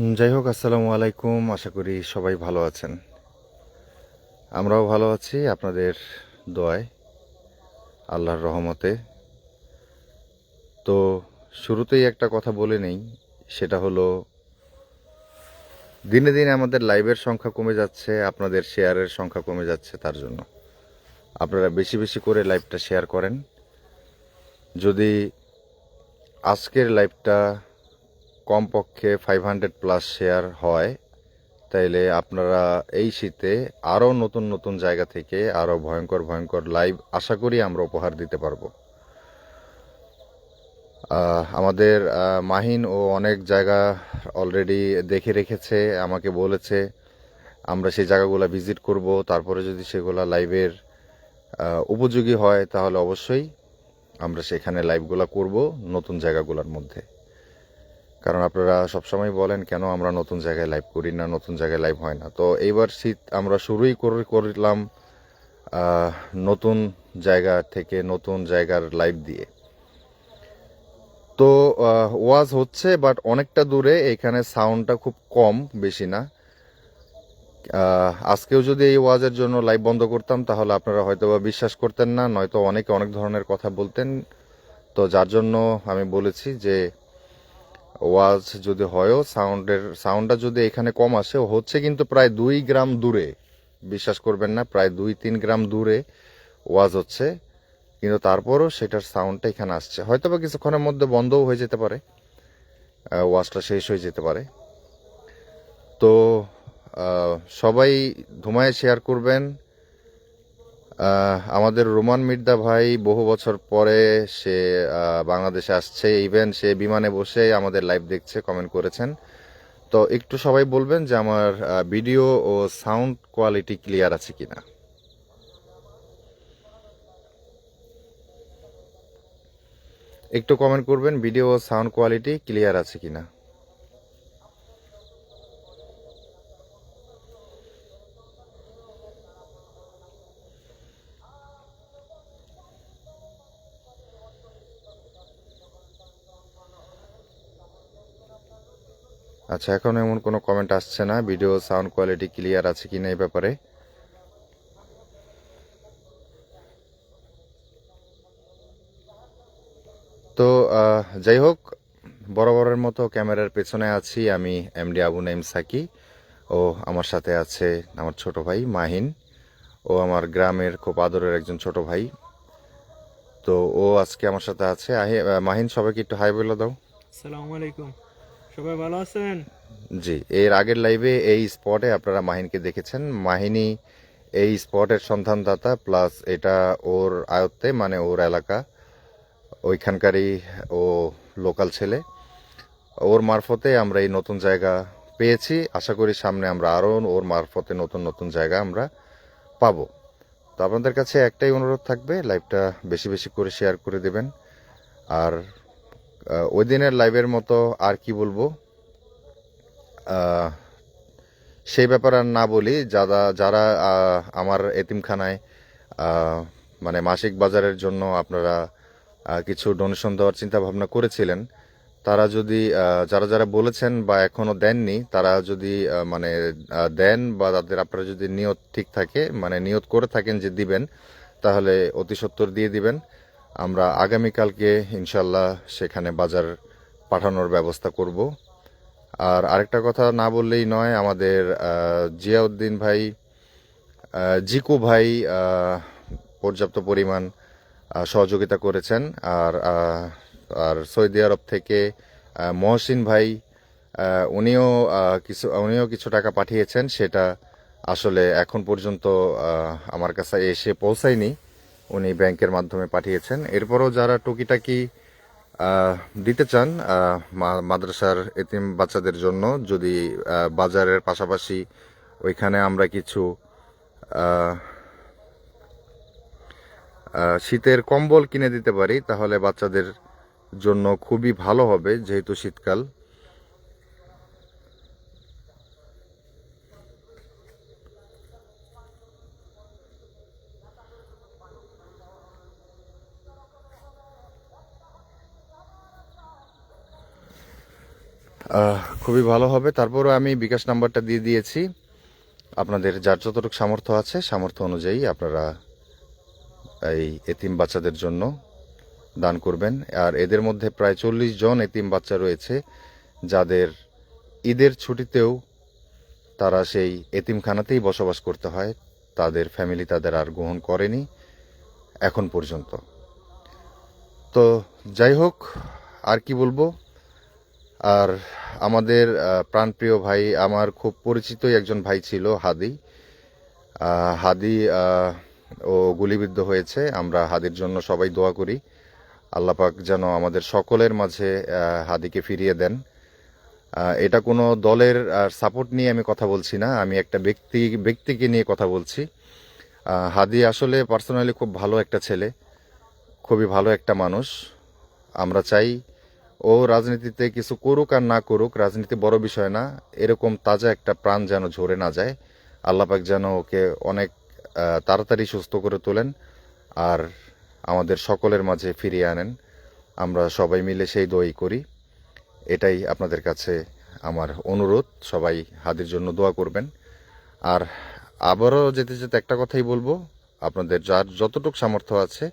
যাই হোক, আসসালামু আলাইকুম। আশা করি সবাই ভালো আছেন। আমরাও ভালো আছি আপনাদের দোয়ায়, আল্লাহর রহমতে। তো শুরুতেই একটা কথা বলে নেই, সেটা হলো দিনে দিনে আমাদের লাইভের সংখ্যা কমে যাচ্ছে, আপনাদের শেয়ারের সংখ্যা কমে যাচ্ছে। তার জন্য আপনারা বেশি বেশি করে লাইভটা শেয়ার করেন। যদি আজকের লাইভটা কমপক্ষে 500+ শেয়ার হয়, তাইলে আপনারা এই শীতে আরও নতুন নতুন জায়গা থেকে আরও ভয়ঙ্কর ভয়ঙ্কর লাইভ আশা করি আমরা উপহার দিতে পারবো। আমাদের মাহিন ও অনেক জায়গা অলরেডি দেখে রেখেছে, আমাকে বলেছে আমরা সেই জায়গাগুলো ভিজিট করব। তারপরে যদি সেগুলো লাইভের উপযোগী হয় তাহলে অবশ্যই আমরা সেখানে লাইভগুলো করব নতুন জায়গাগুলোর মধ্যে। কারণ আপনারা সবসময় বলেন কেন আমরা নতুন জায়গায় লাইভ করি না, নতুন জায়গায় লাইভ হয় না। তো এইবার শীত আমরা শুরুই করলাম নতুন জায়গা থেকে, নতুন জায়গার লাইভ দিয়ে। তো ওয়াজ হচ্ছে, বাট অনেকটা দূরে, এখানে সাউন্ডটা খুব কম, বেশি না। আজকেও যদি এই ওয়াজের জন্য লাইভ বন্ধ করতাম তাহলে আপনারা হয়তো বা বিশ্বাস করতেন না, নয়তো অনেকে অনেক ধরনের কথা বলতেন। তো যার জন্য আমি বলেছি যে ওয়াজ যদি হয়ও, সাউন্ডটা যদি এখানে কম আসে, হচ্ছে কিন্তু প্রায় 2 গ্রাম দূরে, বিশ্বাস করবেন না, প্রায় 2-3 গ্রাম দূরে ওয়াজ হচ্ছে, কিন্তু তারপরও সেটার সাউন্ডটা এখানে আসছে। হয়তো বা কিছুক্ষণের মধ্যে বন্ধও হয়ে যেতে পারে, ওয়াজটা শেষ হয়ে যেতে পারে। তো সবাই ধুমায় শেয়ার করবেন। আমাদের রোমান মির্জা ভাই বহু বছর পরে সে বাংলাদেশে আসছে, ইভেন সে বিমানে বসে আমাদের লাইভ দেখছে, কমেন্ট করেছেন। তো একটু সবাই বলবেন যে আমার ভিডিও ও সাউন্ড কোয়ালিটি ক্লিয়ার আছে কিনা। একটু কমেন্ট করবেন ভিডিও ও সাউন্ড কোয়ালিটি ক্লিয়ার আছে কিনা। আচ্ছা, এখন এমন কোনো কমেন্ট আসছে না ভিডিও সাউন্ড কোয়ালিটি ক্লিয়ার আছে কিনা এই ব্যাপারে। তো যাই হোক, বরাবরের মতো ক্যামেরার পেছনে আছি আমি, এমডি আবু নাইম সাকি। ও আমার সাথে আছে আমার ছোট ভাই মাহিন, ও আমার গ্রামের খুব আদরের একজন ছোট ভাই। তো ও আজকে আমার সাথে আছে। মাহিন, সবাইকে একটু হাই বলে দাও। আসসালামু আলাইকুম। সবাই ভালো আছেন? জি, এর আগের লাইভে এই স্পটে আপনারা মাহিনকে দেখেছেন। মাহিনী এই স্পটের সন্ধানদাতা, প্লাস এটা ওর আয়ত্তে, মানে ওর এলাকা, ওইখানকারই ও লোকাল ছেলে। ওর মারফতে আমরা এই নতুন জায়গা পেয়েছি। আশা করি সামনে আমরা আরও ওর মারফতে নতুন নতুন জায়গা আমরা পাবো। তো আপনাদের কাছে একটাই অনুরোধ থাকবে, লাইভটা বেশি বেশি করে শেয়ার করে দেবেন। আর ওই দিনের লাইভের মতো আর কি বলবো, সেই ব্যাপার আর না বলি। যারা যারা আমার এতিমখানায় মানে মাসিক বাজারের জন্য আপনারা কিছু ডোনেশন দেওয়ার চিন্তা ভাবনা করেছিলেন, তারা যদি যারা যারা বলেছেন বা এখনো দেননি, তারা যদি মানে দেন, বা তাদের আপনারা যদি নিয়ত ঠিক থাকে, মানে নিয়ত করে থাকেন যে দিবেন, তাহলে অতি সত্বর দিয়ে দিবেন। আমরা আগামীকালকে ইনশাল্লাহ সেখানে বাজার পাঠানোর ব্যবস্থা করব। আর আরেকটা কথা না বললেই নয়, আমাদের জিয়াউদ্দিন ভাই, জিকু ভাই পর্যাপ্ত পরিমাণ সহযোগিতা করেছেন। আর আর সৌদি আরব থেকে মহসিন ভাই, উনিও কিছু টাকা পাঠিয়েছেন। সেটা আসলে এখন পর্যন্ত আমার কাছে এসে পৌঁছায়নি, উনি ব্যাংকের মাধ্যমে পাঠিয়েছেন। এরপরও যারা টুকিটাকি দিতে চান মাদ্রাসার এতিম বাচ্চাদের জন্য, যদি বাজারের পাশাপাশি ওইখানে আমরা কিছু শীতের কম্বল কিনে দিতে পারি, তাহলে বাচ্চাদের জন্য খুবই ভালো হবে, যেহেতু শীতকাল। খুবই ভালো হবে। তারপরও আমি বিকাশ নাম্বারটা দিয়ে দিয়েছি, আপনাদের যার যতটুকু সামর্থ্য আছে সামর্থ্য অনুযায়ী আপনারা এই এতিম বাচ্চাদের জন্য দান করবেন। আর এদের মধ্যে প্রায় 40 জন এতিম বাচ্চা রয়েছে যাদের ঈদের ছুটিতেও তারা সেই এতিমখানাতেই বসবাস করতে হয়, তাদের ফ্যামিলি তাদের আর গ্রহণ করেনি এখন পর্যন্ত। তো যাই হোক, আর কি বলবো। আর আমাদের প্রাণপ্রিয় ভাই, আমার খুব পরিচিতই একজন ভাই ছিল হাদি। হাদি ও গুলিবিদ্ধ হয়েছে। আমরা হাদির জন্য সবাই দোয়া করি, আল্লাহ পাক যেন আমাদের সকলের মাঝে হাদিকে ফিরিয়ে দেন। এটা কোনো দলের সাপোর্ট নিয়ে আমি কথা বলছি না, আমি একটা ব্যক্তিকে নিয়ে কথা বলছি। হাদি আসলে পার্সোনালি খুব ভালো একটা ছেলে, খুবই ভালো একটা মানুষ। আমরা চাই ও রাজনীতিতে কিছু করুক আর না করুক, রাজনীতি বড় বিষয় না, এরকম তাজা একটা প্রাণ যেন ঝরে না যায়। আল্লাহ পাক যেন ওকে অনেক তাড়াতাড়ি সুস্থ করে তোলেন আর আমাদের সকলের মাঝে ফিরিয়ে আনেন। আমরা সবাই মিলে সেই দোয়াই করি। এটাই আপনাদের কাছে আমার অনুরোধ, সবাই হাদির জন্য দোয়া করবেন। আর আবারও যেতে যেতে একটা কথাই বলবো, আপনাদের যার যতটুকু সামর্থ্য আছে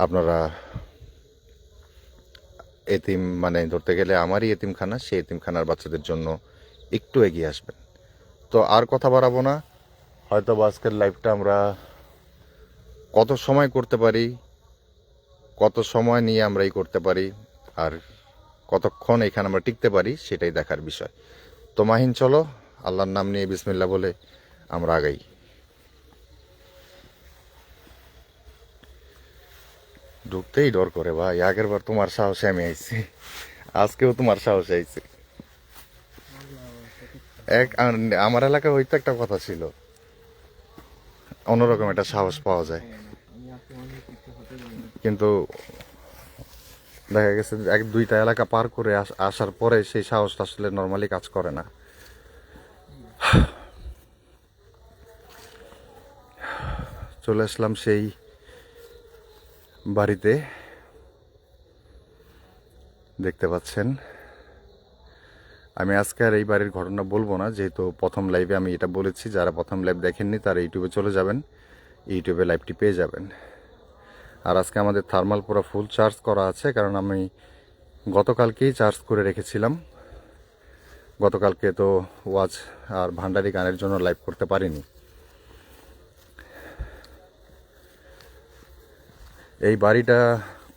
আপনারা এতিম, মানে ধরতে গেলে আমারই এতিমখানা, সেই এতিমখানার বাচ্চাদের জন্য একটু এগিয়ে আসবেন। তো আর কথা বাড়াবো না, হয়তো আজকের লাইভটা আমরা কত সময় করতে পারি, কত সময় নিয়ে আমরা এই করতে পারি, আর কতক্ষণ এখানে আমরা টিকতে পারি সেটাই দেখার বিষয়। তো মাহিন, চলো আল্লাহর নাম নিয়ে বিসমিল্লাহ বলে আমরা আগাই। ঢুকতেই ডর করে ভাই, আগের বার তোমার সাহসে আমি আইছি, আজকেও তোমার সাহসে আইছি। আমার এলাকায় হয়তো একটা কথা ছিল, অন্যরকম একটা সাহস পাওয়া যায়, কিন্তু দেখা গেছে এক দুইটা এলাকা পার করে আসার পরে সেই সাহসটা আসলে নর্মালি কাজ করে না। চলে আসলাম সেই বাড়িতে, দেখতে পাচ্ছেন। আমি আজকে আর এই বাড়ির ঘটনা বলবো না, যেহেতু প্রথম লাইভে আমি এটা বলেছি। যারা প্রথম লাইভ দেখেননি তারা ইউটিউবে চলে যাবেন, ইউটিউবে লাইভটি পেয়ে যাবেন। আর আজকে আমাদের থার্মাল পুরো ফুল চার্জ করা আছে, কারণ আমি গতকালকেই চার্জ করে রেখেছিলাম। গতকালকে তো ওয়াজ আর ভান্ডারি গানের জন্য লাইভ করতে পারিনি। এই বাড়িটা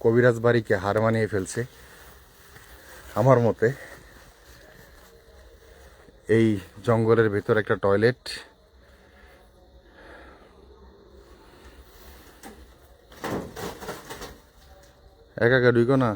কবিরাজ বাড়িকে হার মানিয়ে ফেলছে আমার মতে। এই জঙ্গলের ভেতর একটা টয়লেট, একা একা ঢুকো না।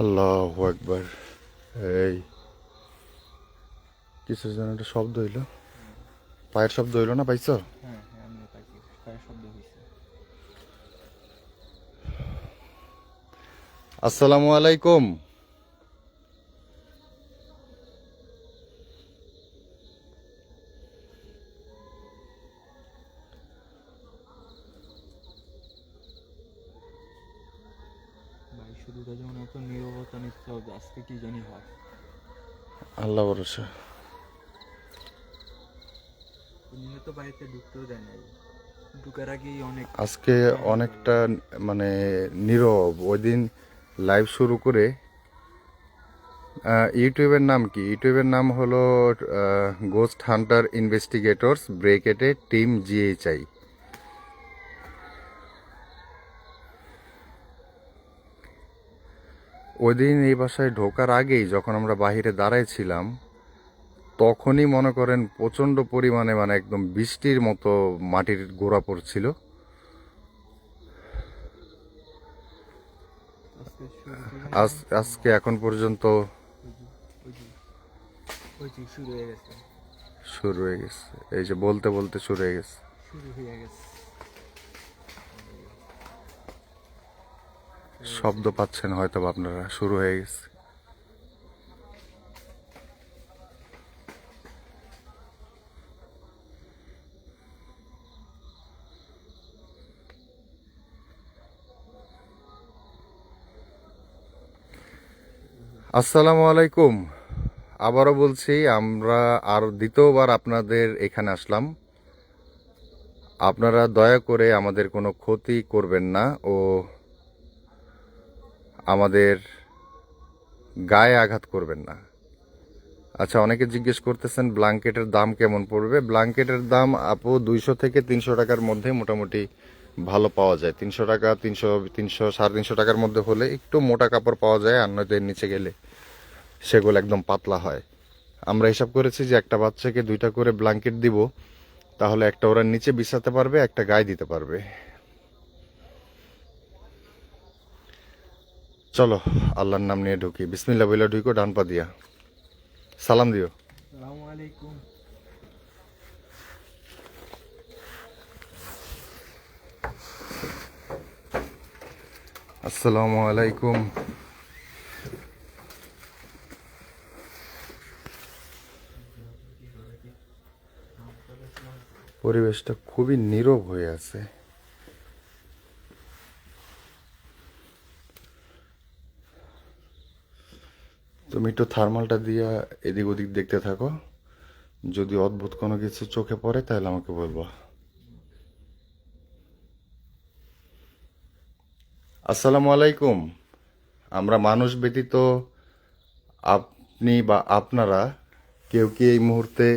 আল্লাহু আকবার। এই কিছু যেন একটা শব্দ হইলো, পায়ের শব্দ হইলো না, পাইছো? হ্যাঁ হ্যাঁ, আমি পাইছি, পায়ের শব্দ হয়েছে। আসসালামু আলাইকুম। ভাই শুধু তো যেমন এত নীরবতা নিতে হবে, আজকে কি জানি হয়। আল্লাহ ভরসা। এমনি তো বাড়িতে ঢুকতেও দেয় নাই, ঢুকার আগেই অনেক আজকে অনেকটা মানে নীরব। ওই দিন লাইভ শুরু করে, ইউটিউবের নাম কি? ইউটিউবের নাম হলো গোস্ট হান্টার ইনভেস্টিগেটরস ব্রেকেটে টিম জিএইচআই। ওই দিন এই বাসায় ঢোকার আগেই যখন আমরা বাহিরে দাঁড়াইছিলাম, তখনই মনে করেন প্রচণ্ড পরিমাণে, মানে একদম বৃষ্টির মতো মাটির গোড়া পড়ছিল। আজকে শুরু থেকে আজকে এখন পর্যন্ত ওই যে ওই যে শুরু হয়ে গেছে, শুরু হয়ে গেছে। এই যে বলতে বলতে শুরু হয়ে গেছে। শুরু হয়ে গেছে। শব্দ পাচ্ছেন হয়তো বা আপনারা, শুরু হয়ে গেছে। আসসালামু আলাইকুম। আবারও বলছি, আমরা আর দ্বিতীয়বার আপনাদের এখানে আসলাম। আপনারা দয়া করে আমাদের কোনো ক্ষতি করবেন না ও আমাদের গায়ে আঘাত করবেন না। আচ্ছা, অনেকে জিজ্ঞেস করতেছেন ব্ল্যাঙ্কেটের দাম কেমন পড়বে। ব্ল্যাঙ্কেটের দাম আপু 200 থেকে 300 টাকার মধ্যে মোটামুটি ভালো পাওয়া যায়। 300 টাকা, 300, 350 টাকার মধ্যে হলে একটু মোটা কাপড় পাওয়া যায়, আর নয়তো এর নিচে গেলে সেগুলো একদম পাতলা হয়। আমরা হিসাব করেছি যে একটা বাচ্চাকে 2টা করে ব্ল্যাঙ্কেট দিব, তাহলে একটা ওরা নিচে বিছাতে পারবে, একটা গায়ে দিতে পারবে। চলো, আল্লাহর নাম নিয়ে ঢুকি। বিসমিল্লাহ বইলা ঢুকো, ডান পা দিয়া সালাম দিও। আসসালামু আলাইকুম। আসসালামু আলাইকুম। পরিবেশটা খুবই নীরব হয়ে আছে। তুমি একটু থার্মালটা দিয়া এদিক ওদিক দেখতে থাকো, যদি অদ্ভুত কোনো কিছু চোখে পড়ে তাহলে আমাকে বলবো। আসসালামু আলাইকুম। আমরা মানুষ ব্যতীত আপনি বা আপনারা কেউ কি এই মুহূর্তে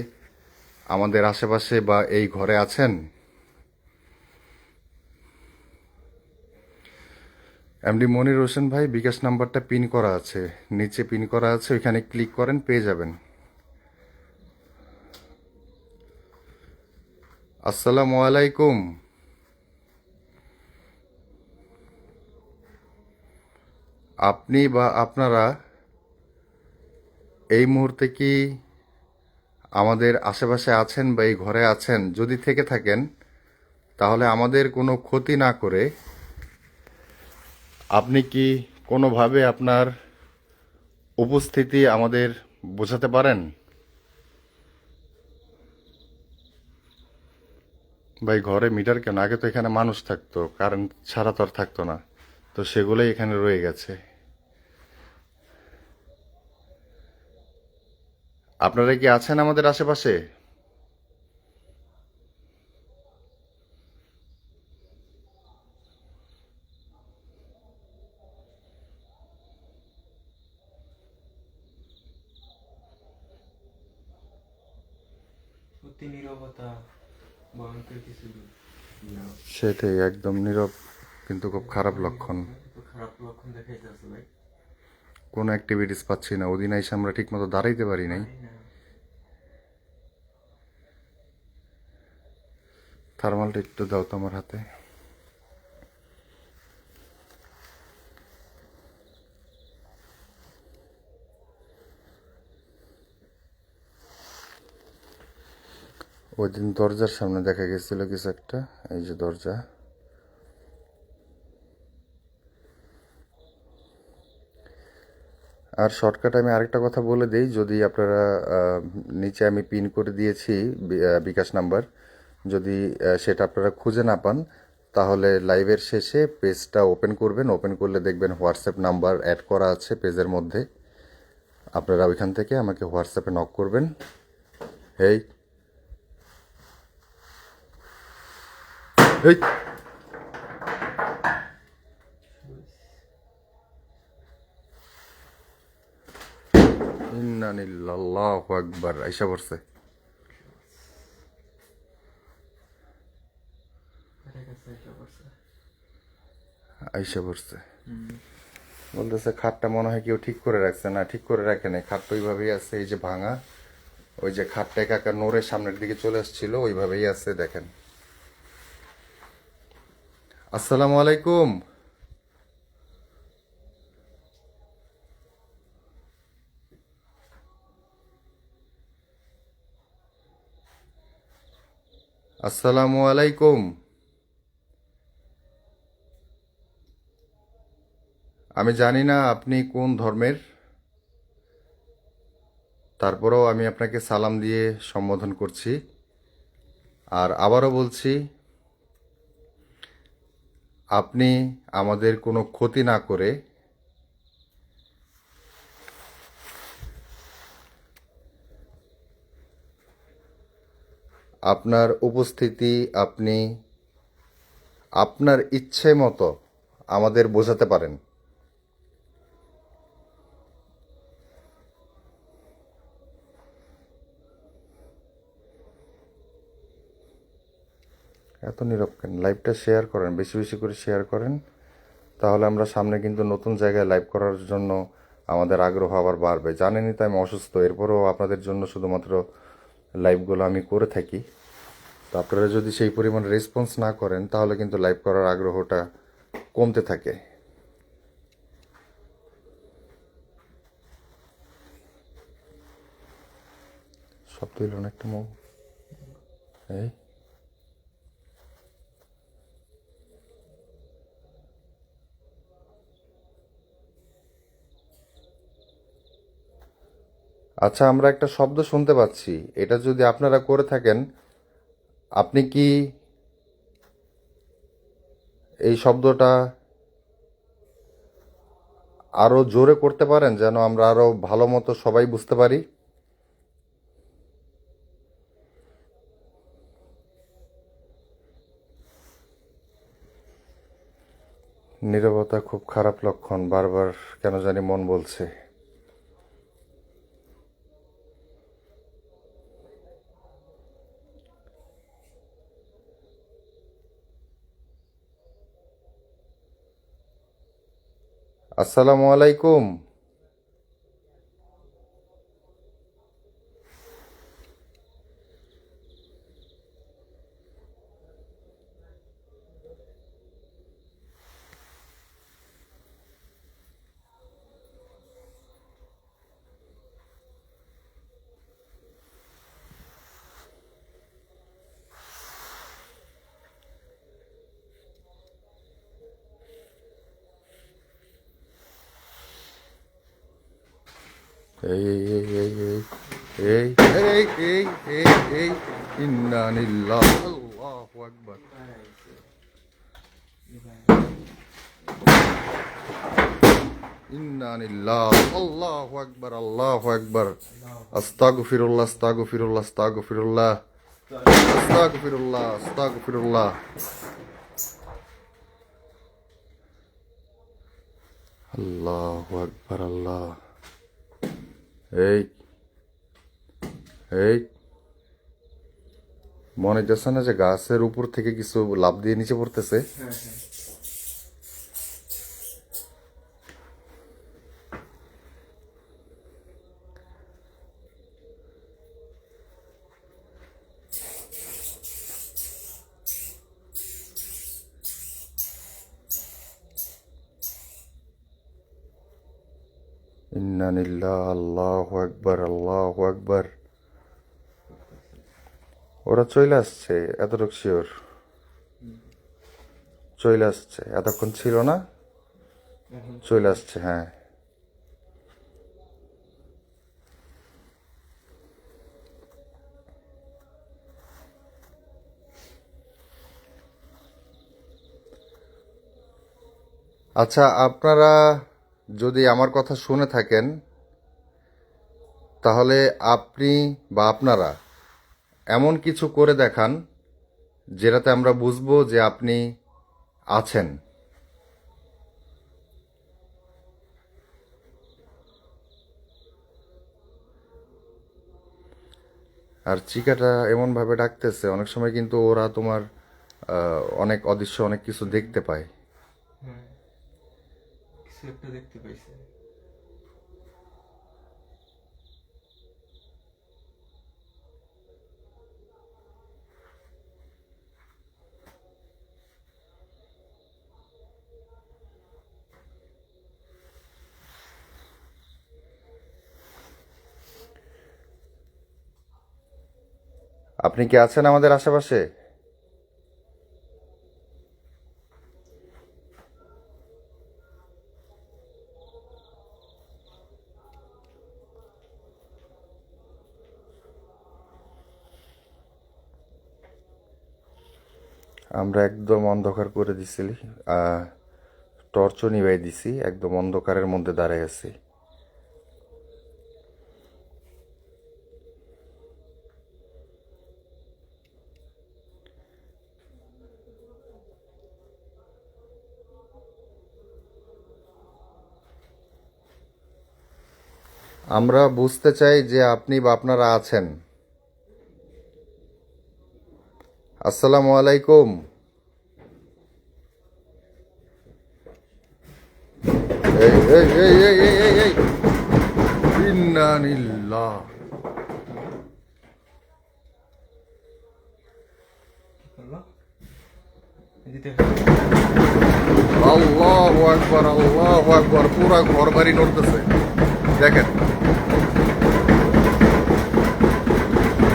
আমাদের আশেপাশে বা এই ঘরে আছেন? এমডি মনির হোসেন ভাই, বিকাশ নাম্বারটা পিন করা আছে, নিচে পিন করা আছে, ওইখানে ক্লিক করেন, পেয়ে যাবেন। আসসালামু আলাইকুম। আপনি বা আপনারা এই মুহূর্তে কি আমাদের আশেপাশে আছেন বা এই ঘরে আছেন? যদি থেকে থাকেন তাহলে আমাদের কোনো ক্ষতি না করে আপনি কি কোনোভাবে আপনার উপস্থিতি আমাদের বোঝাতে পারেন? ভাই, ঘরে মিটার কেন? আগে তো এখানে মানুষ থাকতো, কারেন্ট ছাড়া তো আর থাকতো না, তো সেগুলোই এখানে রয়ে গেছে। আপনারা কি আছেন আমাদের আশেপাশে? অতি নীরবতা ভয়ঙ্কর কিছু না। সেটাই, একদম নীরব, কিন্তু খুব খারাপ লক্ষণ। তো খারাপ লক্ষণ দেখাইতেছে ভাই। কোনো অ্যাক্টিভিটিস পাচ্ছি না, ওদিন এসে আমরা ঠিক মতো দাঁড়াইতে পারি নাই। পারি না। থার্মালটা একটু দাও তো আমার হাতে। ওই দিন দরজার সামনে দেখা গেছিল কিছু একটা, এই যে দরজা। আর শর্টকাট আমি আরেকটা কথা বলে দেই, যদি আপনারা নিচে আমি পিন করে দিয়েছি বিকাশ নাম্বার, যদি সেটা আপনারা খুঁজে না পান তাহলে লাইভের শেষে পেজটা ওপেন করবেন। ওপেন করলে দেখবেন হোয়াটসঅ্যাপ নাম্বার অ্যাড করা আছে পেজের মধ্যে। আপনারা ওইখান থেকে আমাকে হোয়াটসঅ্যাপে নক করবেন। এই এই ইন্নানিল্লাহু আকবার, আইসা পড়ছে। এটার কাছে একটা করছে। আইসা পড়ছে। বলতেছে খাটটা মনে হয় কেউ ঠিক করে রাখছে। না, ঠিক করে রাখে নাই, খাটটা ওইভাবেই আছে, এই যে ভাঙা। ওই যে খাটটা একা নোরের সামনের দিকে চলে আসছিল, ওইভাবেই আছে, দেখেন। আসসালামু আলাইকুম। আসসালামু আলাইকুম। আমি জানি না আপনি কোন ধর্মের, তারপরেও আমি আপনাকে সালাম দিয়ে সম্বোধন করছি। আর আবারও বলছি, আপনি আমাদের কোনো ক্ষতি না করে আপনার উপস্থিতি আপনি আপনার ইচ্ছে মতো আমাদের বোঝাতে পারেন। এত নীরব কেন? লাইভটা শেয়ার করেন, বেশি বেশি করে শেয়ার করেন, তাহলে আমরা সামনে কিন্তু নতুন জায়গায় লাইভ করার জন্য আমাদের আগ্রহ আবার বাড়বে। জানেনই তো আমি অসুস্থ, এরপরেও আপনাদের জন্য শুধুমাত্র লাইভগুলো আমি করে থাকি। তো আপনারা যদি সেই পরিমাণ রেসপন্স না করেন তাহলে কিন্তু লাইভ করার আগ্রহটা কমতে থাকে। শব্দ হইল না একটা মুখ। এই আচ্ছা, আমরা একটা শব্দ শুনতে পাচ্ছি, এটা যদি আপনারা করে থাকেন, আপনি কি এই শব্দটা আরো জোরে করতে পারেন যেন আমরা আরো ভালো মতো সবাই বুঝতে পারি? নীরবতা খুব খারাপ লক্ষণ, বারবার কেন জানি মন বলছে। আসসালামু আলাইকুম। এই এই এই এই এই এই এই এই ইন্না লিল্লাহ, আল্লাহু আকবার। ইন্না লিল্লাহ, আল্লাহু আকবার, আল্লাহু আকবার। আস্তাগফিরুল্লাহ, আস্তাগফিরুল্লাহ, আস্তাগফিরুল্লাহ, আস্তাগফিরুল্লাহ, আস্তাগফিরুল্লাহ। আল্লাহু আকবার, আল্লাহ। এই এই মনে হইতেছে না যে গাছের উপর থেকে কিছু লাফ দিয়ে নিচে পড়তেছে? ইন্না লিল্লাহ, আল্লাহু আকবার, আল্লাহু আকবার। ওরা চলে আসছে, এতটুকু শিওর চলে আসছে। এতক্ষণ ছিল না, চলে আসছে, হ্যাঁ। আচ্ছা, আপনারা যদি আমার কথা শুনে থাকেন তাহলে আপনি বা আপনারা এমন কিছু করে দেখান যেটাতে আমরা বুঝবো যে আপনি আছেন। আর চিকাটা এমন ভাবে ডাকতেছে, অনেক সময় কিন্তু ওরা তোমার অনেক অদৃশ্য অনেক কিছু দেখতে পায়। হ্যাঁ, কিছু একটা দেখতে পাইছে। আপনি কি আছেন আমাদের আশেপাশে? আমরা একদম অন্ধকার করে দিছি, টর্চও নিভাই দিছি, একদম অন্ধকারের মধ্যে দাঁড়ায় আছি। আমরা বুঝতে চাই যে আপনি বা আপনারা আছেন। আসসালামু আলাইকুম। এই এই এই এই এই এই এই ইন্না লিল্লাহ। আল্লাহ এদিকে আল্লাহু আকবার, আল্লাহু আকবার, পুরা ঘর বাড়ি নড়তেছে। দেখেন,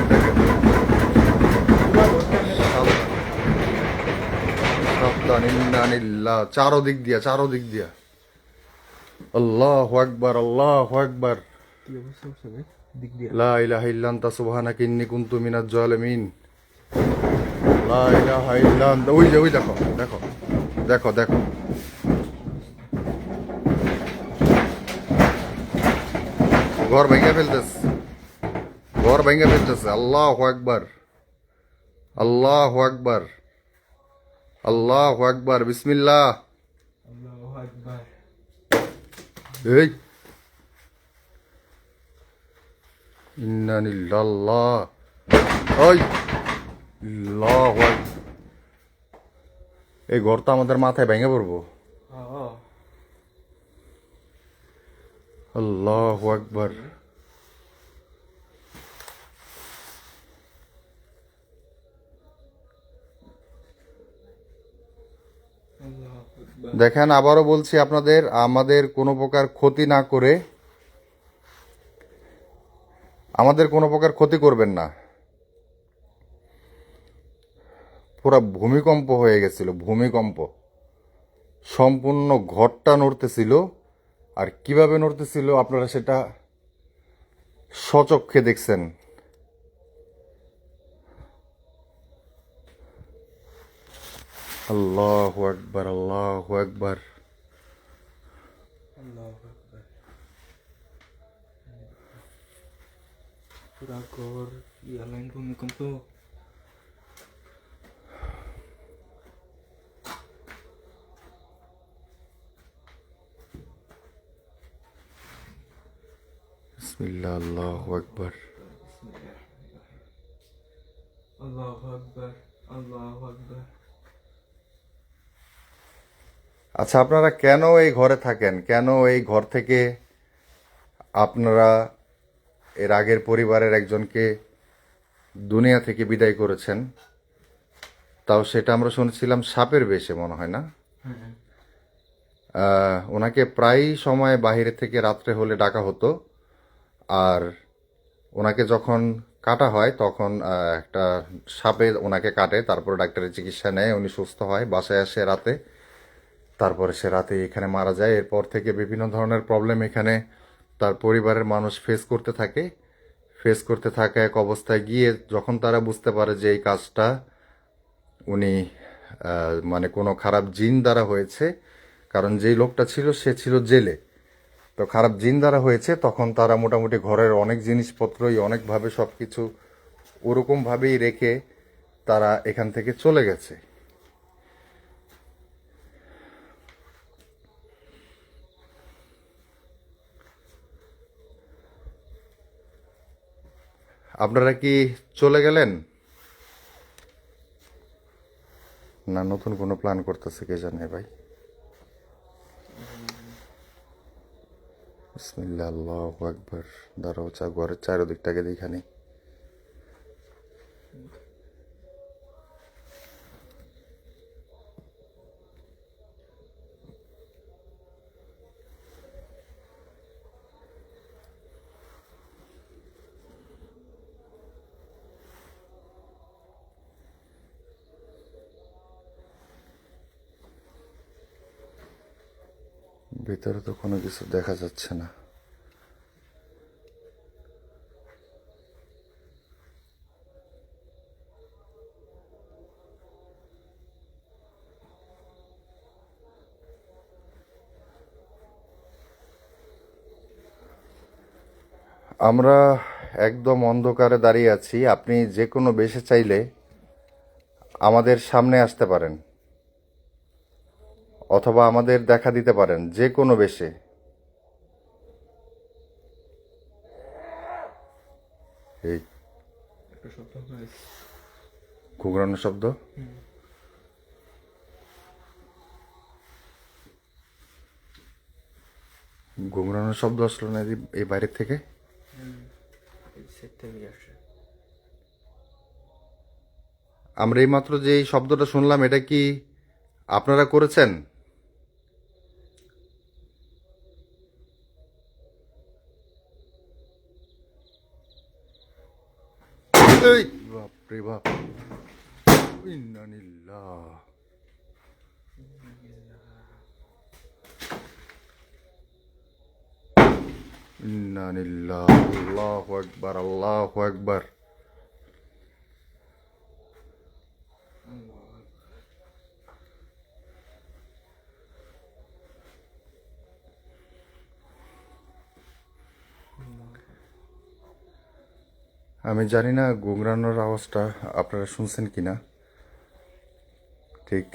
দেখেন, সাবধান, সাবধান, ইন্না লিল্লাহ। চারোদিক দিয়া, চারোদিক দিয়া। আল্লাহু আকবার, আল্লাহু আকবার। কি অবস্থা হচ্ছে ভাই? দিক দিয়ে লা ইলাহা ইল্লা আনতা সুবহানাকা ইন্নী কুনতু মিনাজ জালিমিন। লা ইলাহা ইল্লা আনতা। ওই যে, ওই দেখো, দেখো, দেখো, দেখো। ঘর ভেঙে ফেলতেছে, ঘর ভেঙে ফেলতেছে। আল্লাহু আকবার, আল্লাহু আকবার, আল্লাহু আকবার, বিসমিল্লাহ। আল্লাহু আকবার। এই ইন্না লিল্লাহ। ওই আল্লাহু আকবার। এই ঘর তো আমাদের মাথায় ভেঙে পড়বো। হ্যাঁ আল্লাহু আকবার। আল্লাহু আকবার। দেখেন, আবারও বলছি আপনাদের, আমাদের কোনো প্রকার ক্ষতি না করে, আমাদের কোনো প্রকার ক্ষতি করবেন না। পুরা ভূমিকম্প হয়ে গেছিল, ভূমিকম্প। সম্পূর্ণ ঘরটা নড়তেছিল। আর কিভাবে নড়তেছিল আপনারা সেটা স্বচক্ষে দেখছেন। আল্লাহু আকবার, আল্লাহু আকবার। আল্লাহু আকবার। পুরা ঘর লাইন ভূমিকম্প। বিসমিল্লাহ, আল্লাহু আকবার। আল্লাহু আকবার। আল্লাহু আকবার। আচ্ছা, আপনারা কেন এই ঘরে থাকেন? কেন এই ঘর থেকে আপনারা এর আগের পরিবারের একজনকে দুনিয়া থেকে বিদায় করেছেন? তাও সেটা আমরা শুনছিলাম সাপের বেশে, মনে হয় না? হ্যাঁ ওনাকে প্রায় সময় বাইরে থেকে রাত্রে হলে ডাকা হতো। আর ওনাকে যখন কাটা হয় তখন একটা সাপে ওনাকে কাটে, তারপর ডাক্তারের চিকিৎসা নেয়, উনি সুস্থ হয়, বাসায় আসে রাতে। তারপরে সে রাতে এখানে মারা যায়। এরপর থেকে বিভিন্ন ধরনের প্রবলেম এখানে তার পরিবারের মানুষ ফেস করতে থাকে। ফেস করতে থাকা এক অবস্থায় গিয়ে যখন তারা বুঝতে পারে যে এই কাজটা উনি মানে কোনো খারাপ জিন দ্বারা হয়েছে, কারণ যেই লোকটা ছিল সে ছিল জেলে, তো খারাপ জিন দ্বারা হয়েছে, তখন তারা মোটামুটি ঘরের অনেক জিনিসপত্রই অনেকভাবে সব কিছু ওরকমভাবেই রেখে তারা এখান থেকে চলে গেছে। আপনারা কি চলে গেলেন, না নতুন কোনো প্ল্যান করতেছে কে জানে ভাই? বিসমিল্লাহ, আল্লাহু আকবার। দাঁড়াও, ঘরের চারদিকটাকে দেখানি। ভিতরে তো কোনো কিছু দেখা যাচ্ছে না। আমরা একদম অন্ধকারে দাঁড়িয়ে আছি। আপনি যে কোনো বেশে চাইলে আমাদের সামনে আসতে পারেন, অথবা আমাদের দেখা দিতে পারেন যে কোনো বেশে। এই একটা শব্দ হয়েছে। ঘুঘরানোর শব্দ। ঘুঘরানোর শব্দ আসলো না এই বাইরের থেকে? এই সেট থেকে আসে। আমরা এইমাত্র যে এই শব্দটা শুনলাম, এটা কি আপনারা করেছেন? এই বাপরে বাপ! ইন্নালিল্লাহ। ইন্নালিল্লাহ। আল্লাহু আকবার, আল্লাহু আকবার। আমি জানি না গুংরানোর আওয়াজটা আপনারা শুনছেন কিনা। ঠিক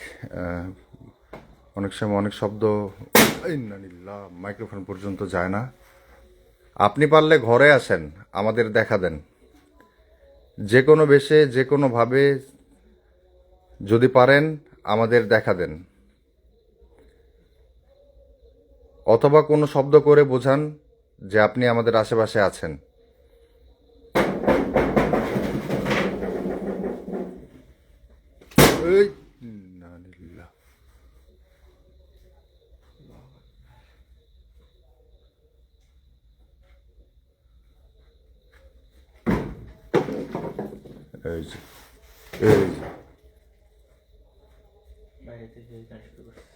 অনেক সময় অনেক শব্দ ইন্নালিল্লাহ মাইক্রোফোন পর্যন্ত যায় না। আপনি পারলে ঘরে আসেন, আমাদের দেখা দেন, যে কোনো বেশে যে কোনোভাবে যদি পারেন আমাদের দেখা দেন, অথবা কোনো শব্দ করে বোঝান যে আপনি আমাদের আশেপাশে আছেন। এই ইন্নালিল্লাহ। এই যে, এই যে। বাইরে থেকে এই গান শুরু করছে।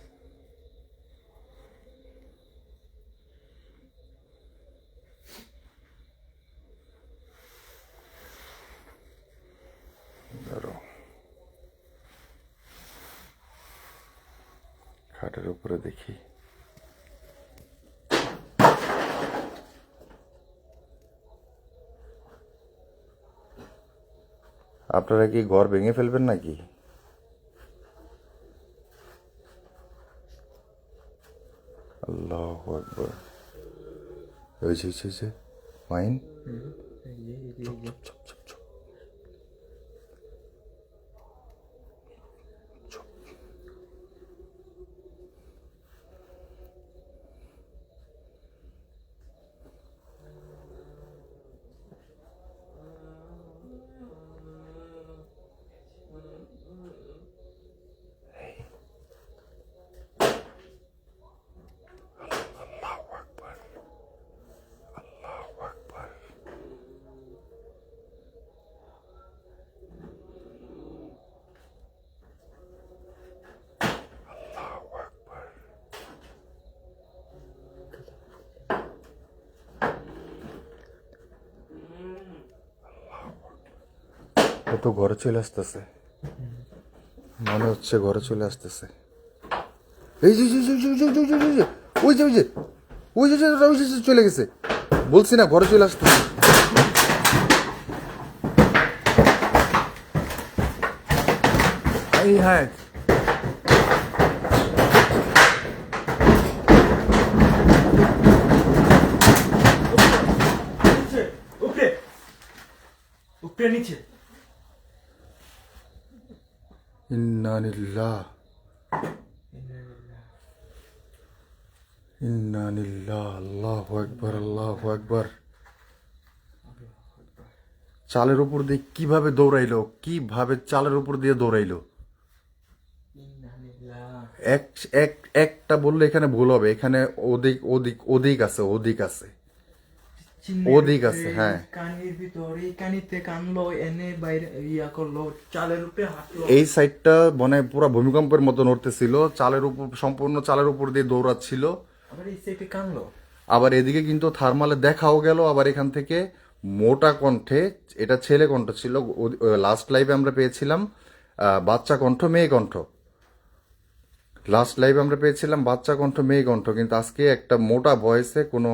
দাঁড়াও, খাটের উপরে দেখি। আপনারা কি ঘর ভেঙে ফেলবেন নাকি? আল্লাহু আকবার। ওই যে মাইন। এই যে, এই যে, এই যে। চুপ চুপ চুপ। আল্লাহু আকবার, আল্লাহু আকবার। আল্লাহু আকবার। ও তো ঘরে চলে আসতেছে, মনে হচ্ছে ঘরে চলে আসতেছে। এই যে যে, যে, যে, যে, যে, যে, যে, যে, ওই যে ওই যে ওই যে ওই যে চলে গেছে, বলছি না ঘরে চলে আসতেছে। এই হ্যাঁ, নিচে, উপরে, উপরে নিচে। ইন্নালিল্লাহ, ইন্নালিল্লাহ। আল্লাহু আকবার, আল্লাহু আকবার। চালের উপর দিয়ে কিভাবে দৌড়াইলো, কিভাবে চালের উপর দিয়ে দৌড়াইলো! এক এক একটা বললে এখানে ভুল হবে, এখানে ওদিক ওদিক ওদিক আছে, ওদিক আছে, ওদিক আছে। হ্যাঁ, কানির ভিতরে কানিতে কানলো, এনে বাইরে ইয়া করলো, চালের উপরে হাঁটলো। এই সাইডটা মানে পুরো ভূমিকম্পের মতো নড়তেছিল, চালের উপর সম্পূর্ণ চালের উপর দিয়ে দৌড়াচ্ছিল। আবার এই সাইডে কানলো। আবার এদিকে কিন্তু থার্মালে দেখাও গেল। আবার এখান থেকে মোটা কণ্ঠে, এটা ছেলে কণ্ঠ ছিল, লাস্ট লাইভে আমরা পেয়েছিলাম বাচ্চা কণ্ঠ, মেয়ে কণ্ঠ। লাস্ট লাইভে আমরা পেয়েছিলাম বাচ্চা কণ্ঠ, মেয়ে কণ্ঠ, কিন্তু আজকে একটা মোটা ভয়েসে কোনো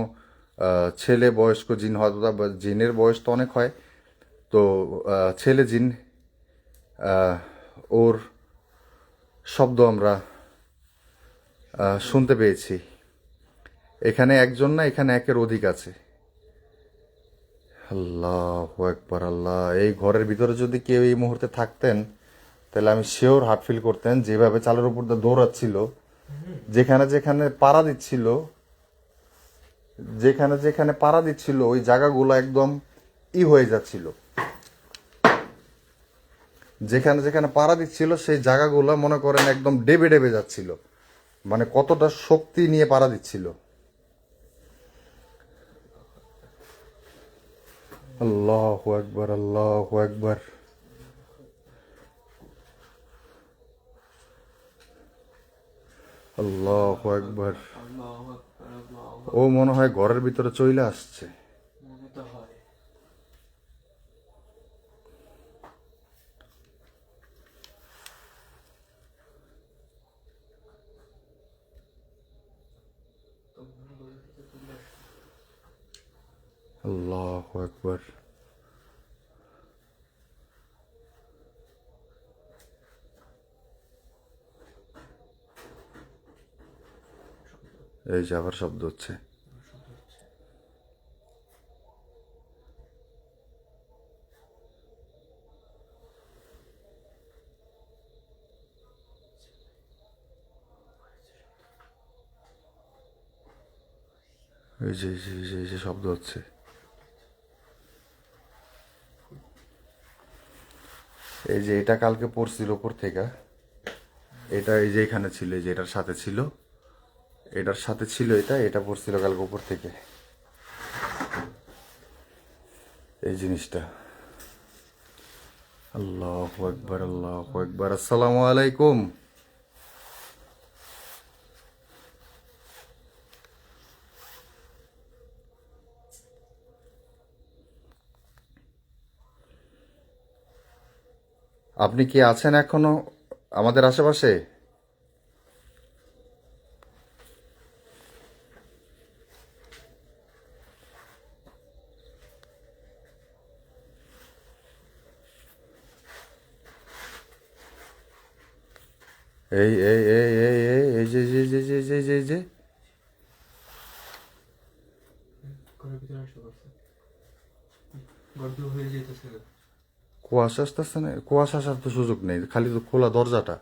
ছেলে বয়স্ক জিন, হয়তো জিনের বয়স তো অনেক হয়, তো ছেলে জিন, ওর শব্দ আমরা শুনতে পেয়েছি। এখানে একজন না, এখানে একের অধিক আছে। আল্লাহ একবার, আল্লাহ, এই ঘরের ভিতরে যদি কেউ এই মুহূর্তে থাকতেন তাহলে আমি শিওর হার্ট ফিল করতেন, যেভাবে চালের উপর দিয়ে দৌড়াচ্ছিল, যেখানে যেখানে পাড়া দিচ্ছিল, যেখানে যেখানে পাড়া দিচ্ছিল ওই জায়গাগুলো একদম হয়ে যাচ্ছিল। যেখানে যেখানে পাড়া দিচ্ছিল সেই জায়গাগুলো মনে করেন একদম ডেবে ডেবে যাচ্ছিল, মানে কতটা শক্তি নিয়ে পাড়া দিচ্ছিল। আল্লাহু আকবার, আল্লাহু আকবার। আল্লাহু আকবার। আল্লাহু আকবার, আল্লাহু ও মনে হয় ঘরের ভিতরে চলে আসছে। মনে তো হয়। তো মনে করে দিতে চলে আসছে। আল্লাহু আকবার। এই যে আবার শব্দ হচ্ছে। এই যে শব্দ হচ্ছে। এই যে এটা কালকে পড়ছিল উপর থেকে, এটা এই যে এখানে ছিল, এই যে এটার সাথে ছিল, এটার সাথে ছিল, এটা এটা পড়ছিল কালকে উপর থেকে, এই জিনিসটা। আল্লাহু আকবার, আল্লাহু আকবার। আসসালামু আলাইকুম। আপনি কি আছেন এখনো আমাদের আশেপাশে? এই যে ঘরের ভিতরে আসতে পারছে। ঘর দিয়ে হয়ে যেতেছে। কুয়াশা আসতেছে না, কুয়াশা আসার তো সুযোগ নেই, খালি তো খোলা দরজাটা।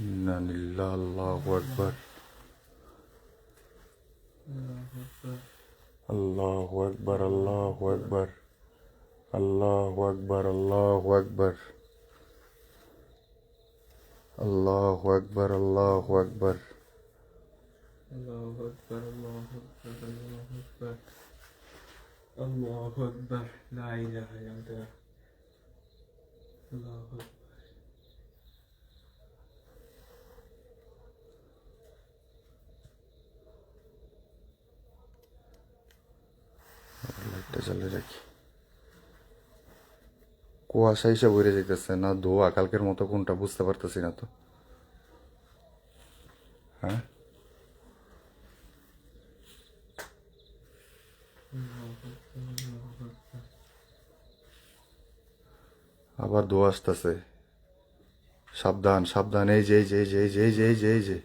ইন্না লিল্লাহি, আল্লাহু আকবার, আল্লাহু আকবার, আল্লাহু আকবার, আল্লাহু আকবার, আল্লাহু আকবার, আল্লাহু আকবার, আল্লাহু আকবার। আল্লাহু আকবার, আল্লাহু আকবার, আল্লাহু আকবার, আল্লাহু আকবার, লা ইলাহা ইল্লাল্লাহ, আল্লাহু আকবার। লাইটটা জ্বালিয়ে রাখি। কুয়াশা হিসেবে ভরে যাইতেছে না ধোয়া কালকের মতো, কোনটা বুঝতে পারতেছি না তো। হ্যাঁ, আবার ধোয়া আসতেছে। সাবধান, সাবধান। এই যে এই যে এই যে এই যে এই যে এই যে এই যে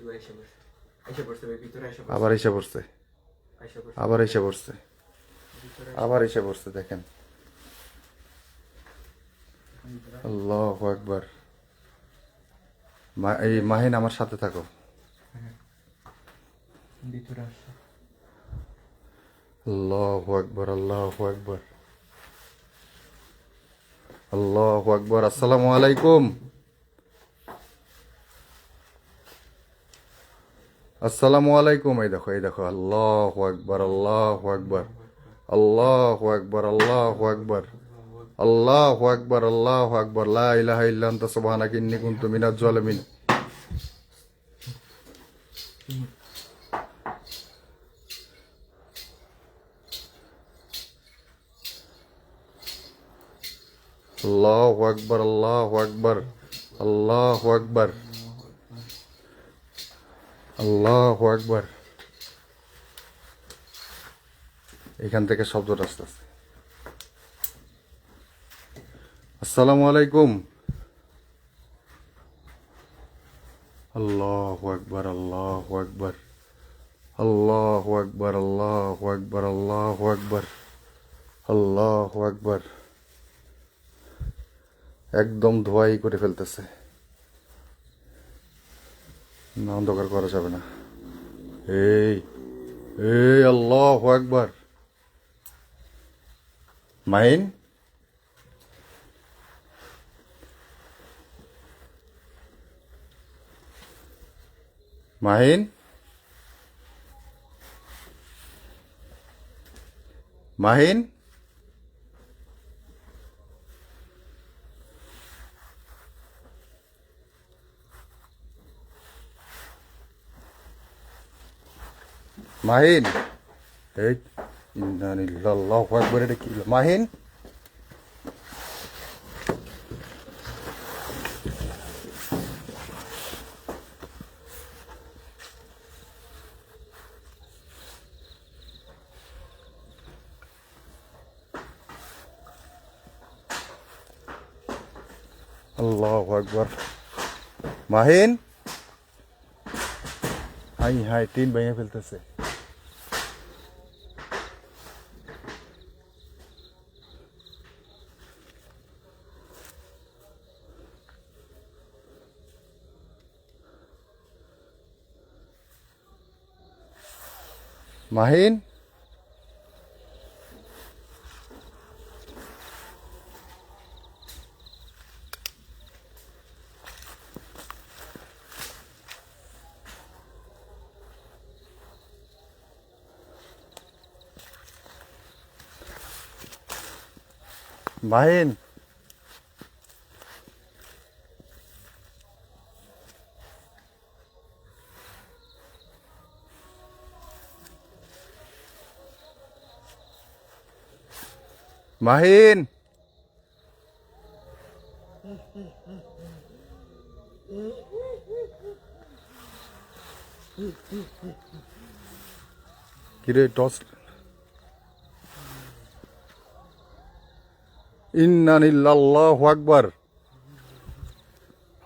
আইসা পড়ছে ভাই, ভিতরে আইসা পড়ছে, আবার এসে পড়ছে, আইসা পড়ছে, আবার এসে পড়ছে, ভিতরে আবার এসে পড়ছে। দেখেন, আল্লাহু আকবার। এই মাহিন আমার সাথে থাকো। ভিতরে আসছে। আল্লাহু আকবার, আল্লাহু আকবার, আল্লাহু আকবার। আসসালামু আলাইকুম, আসসালামু আলাইকুম। এই দেখো, এই দেখো। আল্লাহু আকবার, আল্লাহু আকবার, আল্লাহু আকবার, আল্লাহু আকবার, আল্লাহু আকবার, আল্লাহু আকবার। লা ইলাহা ইল্লা আনতা সুবহানাকা ইন্নী কুনতু মিনাজ জালিমিন। আল্লাহু আকবার, আল্লাহু আকবার, আল্লাহু আকবার, আল্লাহু আকবার। এখান থেকে শব্দটা আস্তে আস্তে। আসসালামু আলাইকুম। আল্লাহু আকবার, আল্লাহু আকবার, আল্লাহু আকবার, আল্লাহু আকবার, আল্লাহু আকবার, আল্লাহু আকবার। একদম ধোয়াই করে ফেলতেছে, না অন্ধকার করা যাবে না। এই এই আল্লাহু আকবার। মাহিন, মাহিন, মাহিন, মাহিন। এই ইন্না লিল্লাহি আল্লাহু আকবার। এটা কি মাহিন? আল্লাহু আকবার। মাহিন, হাই হাই, টিন ভেঙে ফেলতেছে। মাহিন, মাহিন, মাহিন। কিরে টস। ইন্না লিল্লাহি আল্লাহু আকবার,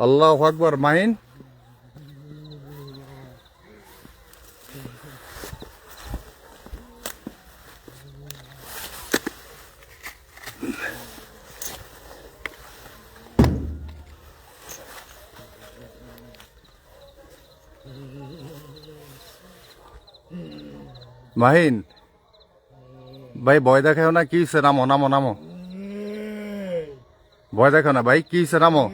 আল্লাহু আকবার। মাহিন, মাহিন ভাই, ভয় দেখাও না। কি হয়েছে? নামো নামো নামো, ভয় দেখাও না ভাই। কি হয়েছে? নামো।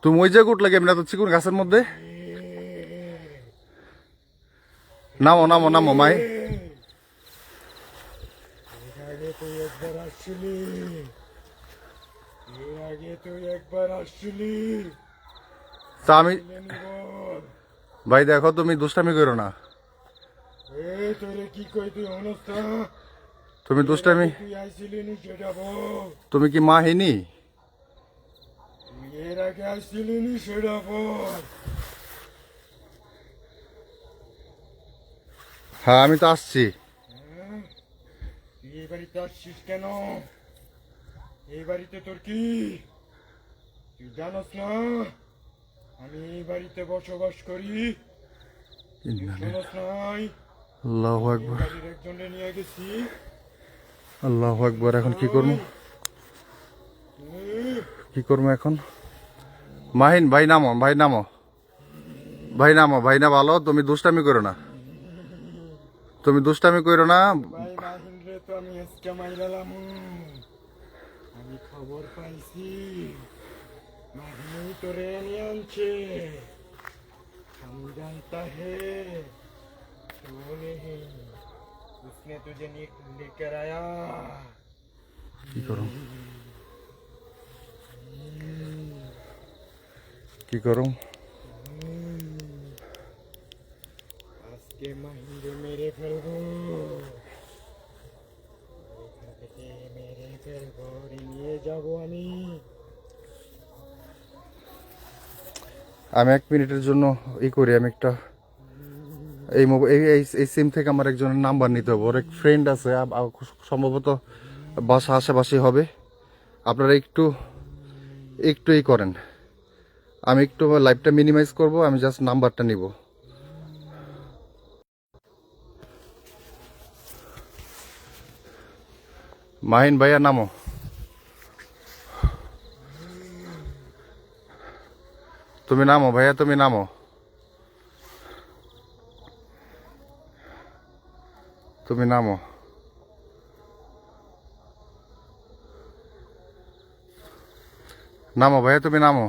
তুমি ওই যে উঠলে কেমন এত চিকুন গাছের মধ্যে? নামো নামো নামো মাই। আগে তুই একবার আসছিলি, এর আগে তুই একবার আসছিলি। তা আমি বল, ভাই দেখো, তুমি দুষ্টামি করো না। তোরে কি কই তুই অনস্থা? তুমি দুষ্টামি, তুই আইছিলি নি সেটা বল। তুমি কি মাহিনী? তুই এর আগে আসছিলি নি সেটা বল। হ্যাঁ আমি তো আসছি। তুই এই বাড়িতে আসছিস কেন? এই বাড়িতে তোর কি? তুই জানোস না আমি এই বাড়িতে বসবাস করি? জানোস নাই? আল্লাহু আকবার, বাড়ির একজনে নিয়ে গেছি। আল্লাহু আকবার। এখন কি করবো? কি করবো এখন? মাহিন ভাই নামো, ভাই নামো, ভাই নামো, ভাই না ভালো। তুমি দুষ্টামি করো না, তুমি দুষ্টামি করো না। ভাই মাহিন্দ্রে তো আমি আজকে মাইলালাম। আমি খবর পাইছি মাহিনী তোরে নিয়ে আনছে। हम जानता है तू नहीं, उसने तुझे लेकर आया। কি করো, কি করো? আজকে মাহিন্দ্রে মেরে ফেলবো, এখান থেকে মেরে ফেলবো রে। আমি 1 মিনিটের জন্য করি, আমি একটা এই মোবাইল এই সিম থেকে আমার একজনের নাম্বার নিতে হবে। ওর এক ফ্রেন্ড আছে, সম্ভবত বাসা আশেপাশে হবে। আপনারা একটু একটু করেন, আমি একটু লাইভটা মিনিমাইজ করব, আমি জাস্ট নাম্বারটা নিব। মাহিন ভাইয়া নামো। তুমি নামো ভাইয়া, তুমি নামো। তুমি নামো। নামো ভাইয়া, তুমি নামো।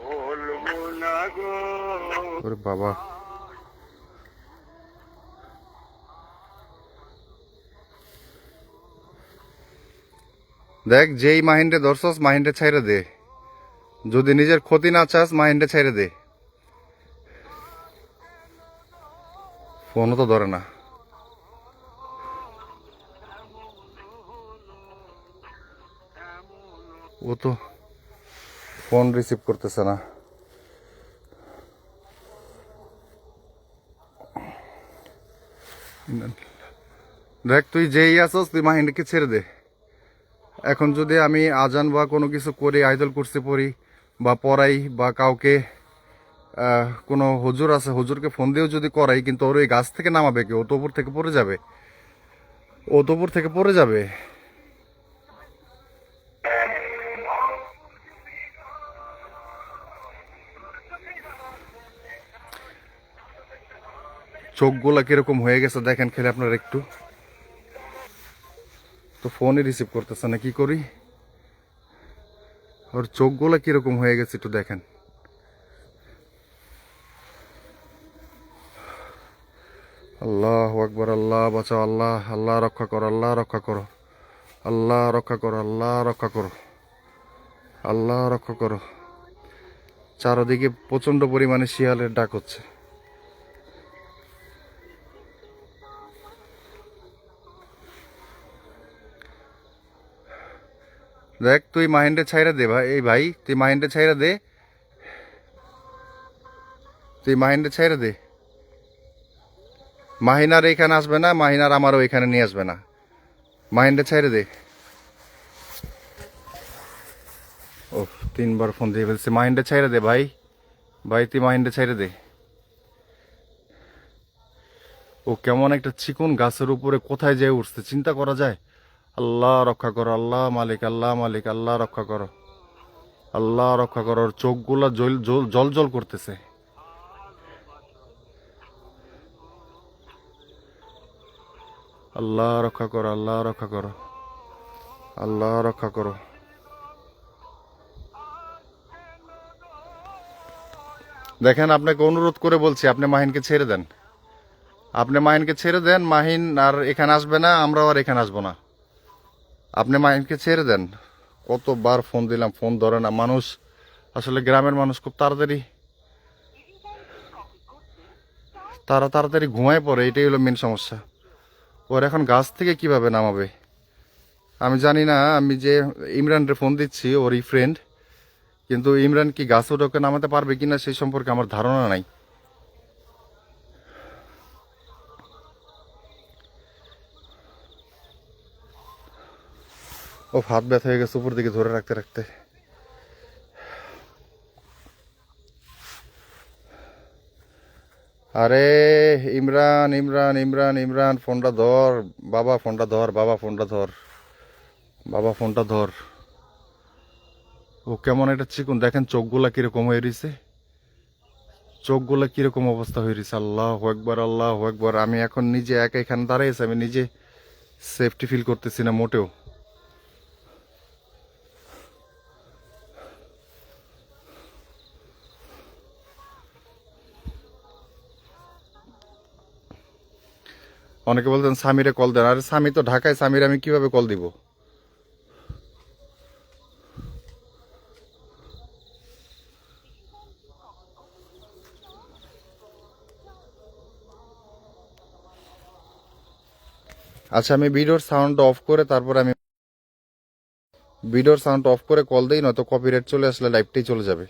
বলবো না গো ওরে বাবা, দেখ যেই মাহিন্ডে ধরছস মাহিন্ডে ছাইরে দে, যদি নিজের ক্ষতি না চাস মাহিন্ডে ছাইরে দে। ফোনও তো ধরে না, ও তো ফোন রিসিভ করতেছে না। দেখ তুই যেই আছস তুই মাহিন্ডকে ছেড়ে দে। এখন যদি আমি আজান বা কোনো কিছু করি, আইদল কুরসি পড়ি বা পড়াই বা কাউকে কোনো হুজুর আছে হুজুরকে ফোন দিয়েও যদি করাই, কিন্তু ওর ওই গাছ থেকে নামাবে কি? ও তো উপর থেকে পড়ে যাবে, ও তো উপর থেকে পড়ে যাবে। চোখগুলা কিরকম হয়ে গেছে দেখেন খেলে আপনার একটু। তো ফোনই রিসিভ করতেছে না, কি করি? ওর চোখগুলা কিরকম হয়ে গেছে একটু দেখেন। আল্লাহ আকবার, আল্লাহ বাঁচাও, আল্লাহ, আল্লাহ রক্ষা করো, আল্লাহ রক্ষা করো, আল্লাহ রক্ষা করো, আল্লাহ রক্ষা করো, আল্লাহ রক্ষা করো। চারদিকে প্রচন্ড পরিমাণে শিয়ালের ডাক হচ্ছে। দেখ তুই মাহিন্ডে ছাইরা দে ভাই, এই ভাই তুই মাহিন্ডে ছাইরা দে, তুই মাহিন্ডে ছাইরা দে। মাহিনার এখানে আসবে না, মাহিনার আমারও এখানে নিয়ে আসবে না, মাহিন্ডে ছাইরে দে। ও 3বার ফোন দিয়ে ফেলছে, মাহিন্ডে ছাইরে দে ভাই, ভাই তুই মাহিন্ডে ছাইরে দে। ও কেমন একটা চিকন গাছের উপরে কোথায় যেয়ে উঠছে, চিন্তা করা যায়? আল্লাহ রক্ষা করো, আল্লাহ মালিক, আল্লাহ মালিক, আল্লাহ রক্ষা করো, আল্লাহ রক্ষা করো। ওর চোখগুলা জল জল জল জল করতেছে। আল্লাহ রক্ষা করো, আল্লাহ রক্ষা করো, আল্লাহ রক্ষা করো। দেখেন আপনাকে অনুরোধ করে বলছি, আপনি মাহিনকে ছেড়ে দেন, আপনি মাহিনকে ছেড়ে দেন। মাহিন আর এখানে আসবে না, আমরাও আর এখানে আসবো না। আপনি মাহিনকে ছেড়ে দেন। কতবার ফোন দিলাম, ফোন ধরে না মানুষ। আসলে গ্রামের মানুষ খুব তাড়াতাড়ি তাড়াতাড়ি ঘুমায় পড়ে, এটাই হলো মেন সমস্যা। ওর এখন গাছ থেকে কিভাবে নামাবে আমি জানি না। আমি যে ইমরানরে ফোন দিচ্ছি, ওর এই ফ্রেন্ড, কিন্তু ইমরান কি গাছ ওটাকে নামাতে পারবে কিনা সেই সম্পর্কে আমার ধারণা নাই। ও হাত ব্যথা হয়ে গেছে উপর দিকে ধরে রাখতে রাখতে। আরে ইমরান, ইমরান, ইমরান, ইমরান, ফোনটা ধর বাবা, ফোনটা ধর বাবা, ফোনটা ধর বাবা, ফোনটা ধর। ও কেমন একটা চিকন, দেখেন চোখগুলা কিরকম হয়ে রয়েছে, চোখগুলা কিরকম অবস্থা হয়ে রয়েছে। আল্লাহ একবার, আল্লাহ একবার। আমি এখন নিজে একা এখানে দাঁড়িয়েছি, আমি নিজে সেফটি ফিল করতেছি না মোটেও। অনেকে বলতেন স্বামীরে কল দেন, আরে স্বামী তো ঢাকায়, স্বামীর আমি কিভাবে কল দিব? আচ্ছা আমি ভিডিওর সাউন্ড অফ করে তারপর আমি ভিডিওর সাউন্ড অফ করে কল দেই, নয়তো কপিরাইট চলে আসলে লাইভটাই চলে যাবে।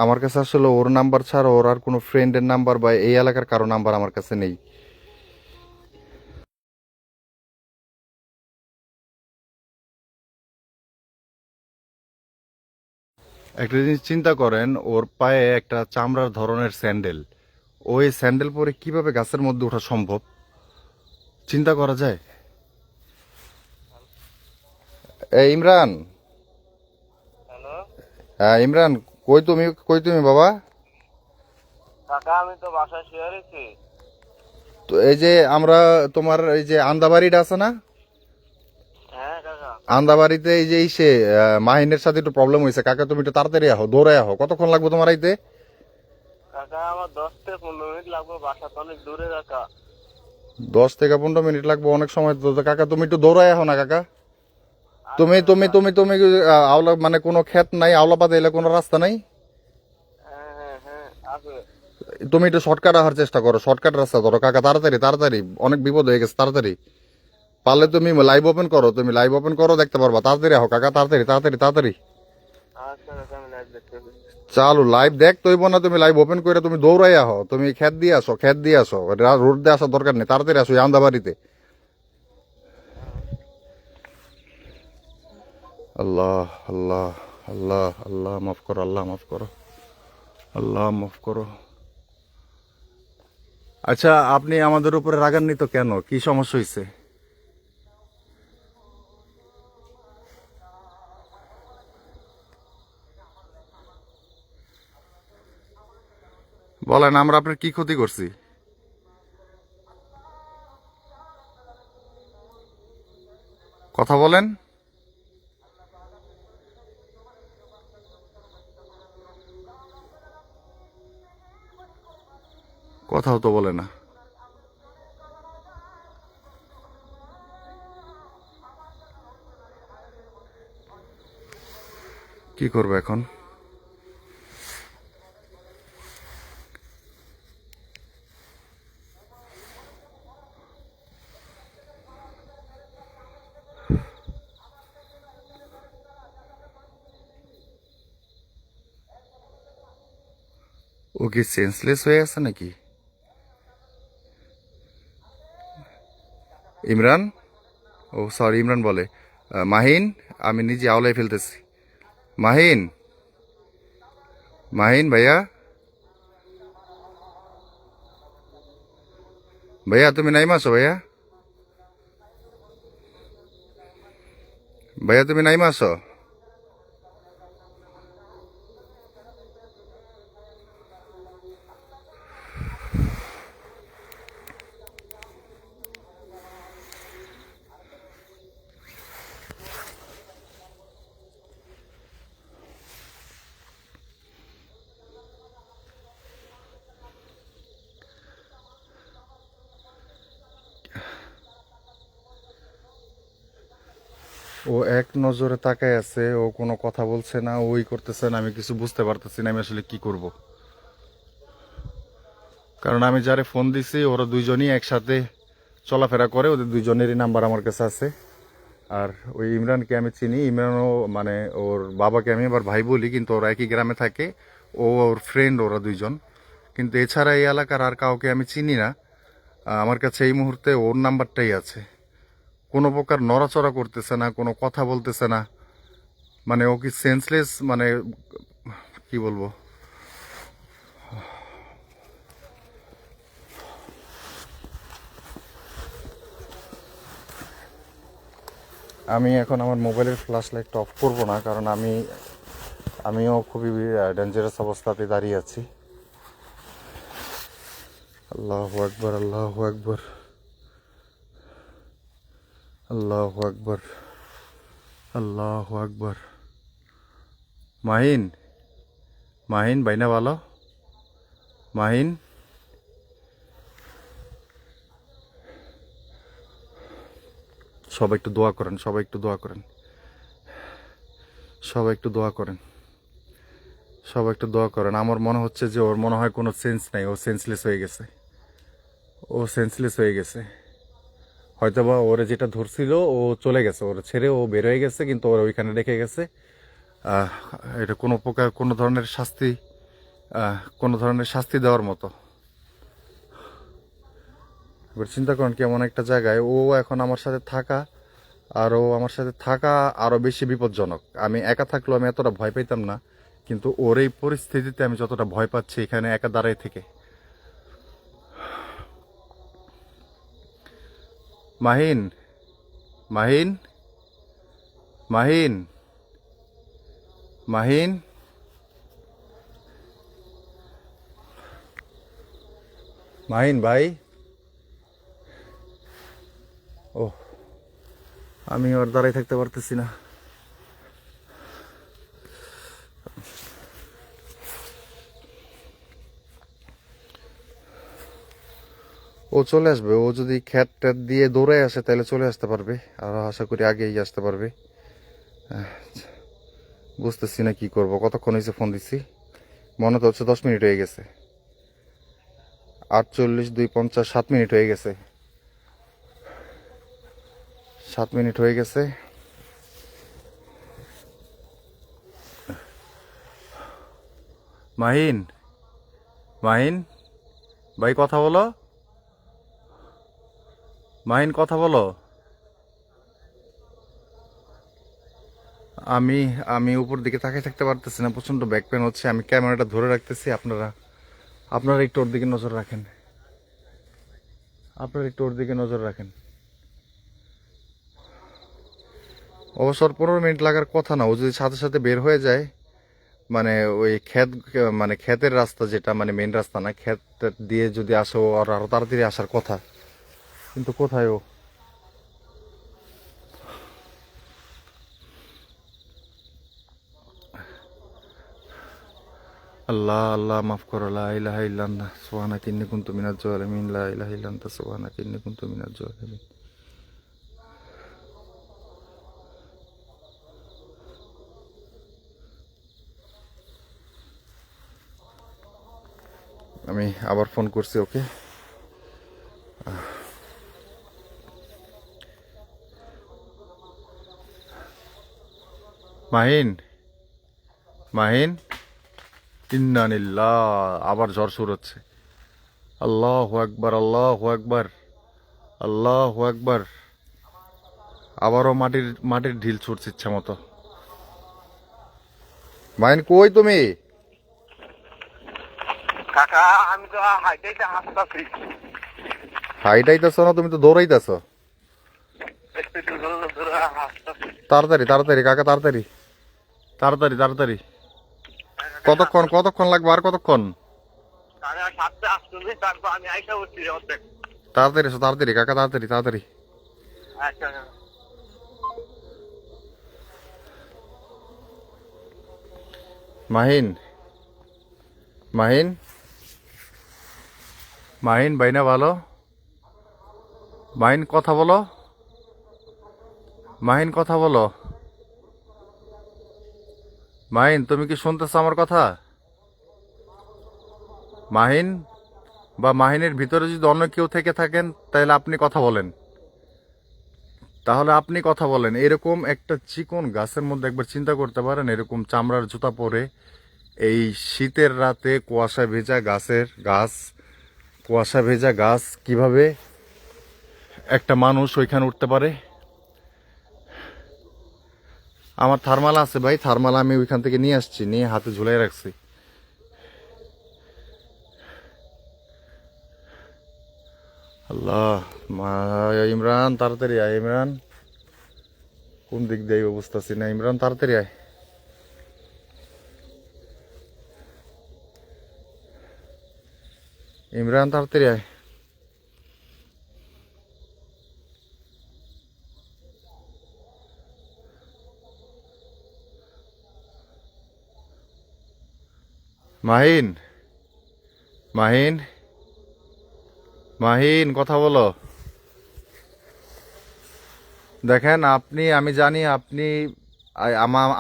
আমার কাছে আসলে ওর নাম্বার ছাড়া ওর আর কোনো ফ্রেন্ডের নাম্বার বা এই এলাকার কারো নাম্বার আমার কাছে নেই। একটা জিনিস চিন্তা করেন, ওর পায়ে একটা চামড়ার ধরনের স্যান্ডেল, ওই স্যান্ডেল পরে কিভাবে গাছের মধ্যে ওঠা সম্ভব? চিন্তা করা যায়? ইমরান, হ্যালো হ্যাঁ ইমরান, কই তুমি বাবা? কাকা, আমি তো বাসায় শুয়ে রয়েছি। তো এই যে আমরা তোমার এই যে আন্দাবাড়িটা আছে না, হ্যাঁ কাকা। আন্দাবাড়িতে এই যে ইসে মাহিনের সাথে একটু প্রবলেম হয়েছে কাকা, তুমি একটু তাড়াতাড়ি আহো, দৌড়ে আহো। কতক্ষণ লাগবে তোমার আইতে? কাকা আমার 10 থেকে 15 মিনিট লাগবে, বাসা তো অনেক দূরে কাকা। 10 থেকে 15 মিনিট লাগবে, অনেক সময় তো। তো কাকা তুমি একটু দৌড়ায় আহো না কাকা। তুমি তুমি তুমি তুমি আওলা মানে কোনো ক্ষেত নাই, আওলা পাতে এলে কোনো রাস্তা নাই? হ্যাঁ হ্যাঁ হ্যাঁ আছে। তুমি একটু শর্টকাট আসার চেষ্টা করো, শর্টকাট রাস্তা ধরো কাকা, তাড়াতাড়ি তাড়াতাড়ি, অনেক বিপদ হয়ে গেছে, তাড়াতাড়ি। পারলে তুমি লাইভ ওপেন করো, তুমি লাইভ ওপেন করো, দেখতে পারবা। তাড়াতাড়ি আহো কাকা, তাড়াতাড়ি তাড়াতাড়ি তাড়াতাড়ি। আচ্ছা কাকা, আমি লাইভ দেখতেছি। চালু লাইভ দেখ তৈব না, তুমি লাইভ ওপেন করে তুমি দৌড়াই আহো, তুমি খেত দিয়ে আসো, খেত দিয়ে আসো, রোড দিয়ে আসার দরকার নেই, তাড়াতাড়ি আসো আন্দাবাড়িতে। আল্লাহ আল্লাহ আল্লাহ আল্লাহ মাফ করো, আল্লাহ মাফ করো, আল্লাহ মাফ করো। আচ্ছা, আপনি আমাদের উপরে রাগান্বিত কেন? কি সমস্যা হয়েছে? বলেন, আমরা আপনার কি ক্ষতি করছি? কথা বলেন। কথাও তো বলে না। কি করবো এখন? ও কি সেন্সলেস হয়ে আছে নাকি? ইমরান, ও সরি ইমরান বলে, মাহিন, আমি নিজে আওলাই ফেলতেছি। মাহিন, মাহিন ভাইয়া, ভাইয়া তুমি নাইমা আসো ভাইয়া, ভাইয়া তুমি নাইমা আসো। ও এক নজরে তাকায় আছে, ও কোনো কথা বলছে না, ওই করতেছে না, আমি কিছু বুঝতে পারতেছি না আমি আসলে কি করব। কারণ আমি যারে ফোন দিছি ওরা দুইজনই একসাথে চলাফেরা করে, ওদের দুইজনেরই নাম্বার আমার কাছে আছে। আর ওই ইমরানকে আমি চিনি, ইমরানও মানে ওর বাবাকে আমি আবার ভাই বলি, কিন্তু ওরা একই গ্রামে থাকে, ও ওর ফ্রেন্ড, ওরা দুইজন। কিন্তু এছাড়া এই এলাকার আর কাউকে আমি চিনি না। আমার কাছে এই মুহূর্তে ওর নাম্বারটাই আছে। কোনো প্রকার নড়াচড়া করতেছে না, কোনো কথা বলতেছে না, মানে ও কি সেন্সলেস, মানে কি বলবো। আমি এখন আমার মোবাইলের ফ্ল্যাশ লাইটটা অফ করবো না, কারণ আমিও খুবই ডেঞ্জারাস অবস্থাতে দাঁড়িয়ে আছি। আল্লাহু আকবার, আল্লাহু আকবার, আল্লাহু আকবার, আল্লাহু আকবার। মাহিন, মাহিন বাইনা ভালো? মাহিন, সবাই একটু দোয়া করেন, সবাই একটু দোয়া করেন, সবাই একটু দোয়া করেন, সবাই একটু দোয়া করেন। আমার মনে হচ্ছে যে ওর মনে হয় কোনো সেন্স নাই, ও সেন্সলেস হয়ে গেছে, ও সেন্সলেস হয়ে গেছে। হয়তোবা ওরে যেটা ধরছিল ও চলে গেছে, ওর ছেড়ে ও বের হয়ে গেছে, কিন্তু ওরা ওইখানে রেখে গেছে। আহ, এটা কোনো প্রকার কোনো ধরনের শাস্তি দেওয়ার মতো। এবার চিন্তা করেন কেমন একটা জায়গায় ও এখন আমার সাথে থাকা, আর ও আমার সাথে থাকা আরো বেশি বিপজ্জনক। আমি একা থাকলেও আমি এতটা ভয় পাইতাম না, কিন্তু ওর এই পরিস্থিতিতে আমি যতটা ভয় পাচ্ছি এখানে একা দাঁড়াই থেকে। মাহিন, মাহিন, মাহিন, মাহিন, মাহিন ভাই। ও, আমি ওর দাঁড়াই থাকতে পারতেছি না। ও চলে আসবে, ও যদি খ্যাত ট্যাত দিয়ে দৌড়ে আসে তাহলে চলে আসতে পারবে, আর আশা করি আগেই আসতে পারবে। বুঝতেছি না কি করব। কতক্ষণ হয়েছে ফোন দিচ্ছি, মনে তো হচ্ছে 10 মিনিট হয়ে গেছে। 48, 2, 50, 7 মিনিট হয়ে গেছে, 7 মিনিট হয়ে গেছে। মাহিন, মাহিন ভাই কথা বলো, মাহিন কথা বলো। আমি আমি উপর দিকে তাকিয়ে থাকতে পারতেছি না, প্রচন্ড ব্যাক পেন হচ্ছে। আমি ক্যামেরাটা ধরে রাখতেছি, আপনারা আপনারা একটু ওর দিকে নজর রাখেন, আপনারা একটু ওর দিকে নজর রাখেন। অবসর 15 মিনিট লাগার কথা না, ও যদি সাথে সাথে বের হয়ে যায়, মানে ওই মানে ক্ষেতের রাস্তা যেটা, মানে মেন রাস্তা না, ক্ষেত দিয়ে যদি আসে ও আর আরো তাড়াতাড়ি আসার কথা, কিন্তু কোথায় ও? আল্লাহ, আল্লাহ মাফ করো, লা ইলাহা ইল্লাল্লাহ সুবহানাকা ইন্নী কুনতু মিনাজ জালিমিন, লা ইলাহা ইল্লা আনতা সুবহানাকা ইন্নী কুনতু মিনাজ জালিমিন। আমি আবার ফোন করছি ওকে। মাহিন, মাহিন, ইন্নানিল্লাহ, আবার ঝড় শুরু হচ্ছে। আল্লাহু আকবার, আল্লাহু আকবার, আল্লাহু আকবার। আবারও মাটির মাটির ঢিল ছুটছে ইচ্ছা মতো। মাহিন কই তুমি? কাকা আমি তো হাইটাইতে হাসতাছি। হাইটাইতেছ না, তুমি তো দৌড়াইতেছো। একটু দূরে দূরে হাসতাছি। তাড়াতাড়ি তাড়াতাড়ি কাকা, তাড়াতাড়ি তাড়াতাড়ি তাড়াতাড়ি। কতক্ষণ কতক্ষণ লাগবে, আর কতক্ষণ? আমি আর সাথে আসতেছি, তারপর আমি আইসা উঠছি অর্ধেক। তাড়াতাড়ি এসো, তাড়াতাড়ি কাকা, তাড়াতাড়ি তাড়াতাড়ি। আচ্ছা মাহিন, মাহিন, মাহিন বাইনা ভালো? মাহিন কথা বলো, মাহিন কথা বলো। মাহিন তুমি কি শুনতেছো আমার কথা? মাহিন বা মাহিনের ভিতরে যদি অন্য কেউ থেকে থাকেন তাহলে আপনি কথা বলেন, তাহলে আপনি কথা বলেন। এরকম একটা চিকন গাছের মধ্যে একবার চিন্তা করতে পারেন, এরকম চামড়ার জুতা পরে এই শীতের রাতে কুয়াশা ভেজা কুয়াশা ভেজা গাছ, কিভাবে একটা মানুষ ওইখানে উঠতে পারে? আমার থার্মাল আছে ভাই, থার্মাল আমি ওইখান থেকে নিয়ে আসছি, নিয়ে হাতে ঝুলাই রাখছি। আল্লাহ, ইমরান তাড়াতাড়ি আয়, ইমরান। কোন দিক দিয়ে বুঝতেছি না। ইমরান তাড়াতাড়ি আয়। ইমরান তাড়াতাড়ি আয়। মাহিন, মাহিন, মাহিন, কথা বলো। দেখেন আপনি, আমি জানি আপনি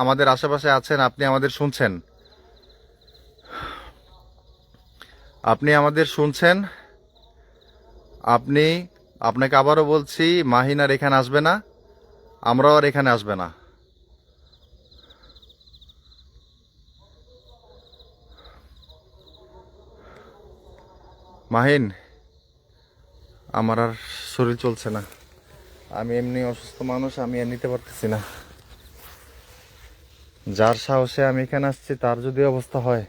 আমাদের আশেপাশে আছেন, আপনি আমাদের শুনছেন, আপনি আমাদের শুনছেন। আপনি, আপনাকে আবারও বলছি, মাহিন আর এখানে আসবে না, আমরাও আর এখানে আসবে না। মাহিন, আমার আর শরীর চলছে না, আমি এমনি অসুস্থ মানুষ, আমি আর নিতে পারতেছি না। যার সাহসে আমি এখানে আসছি তার যদি অবস্থা হয়।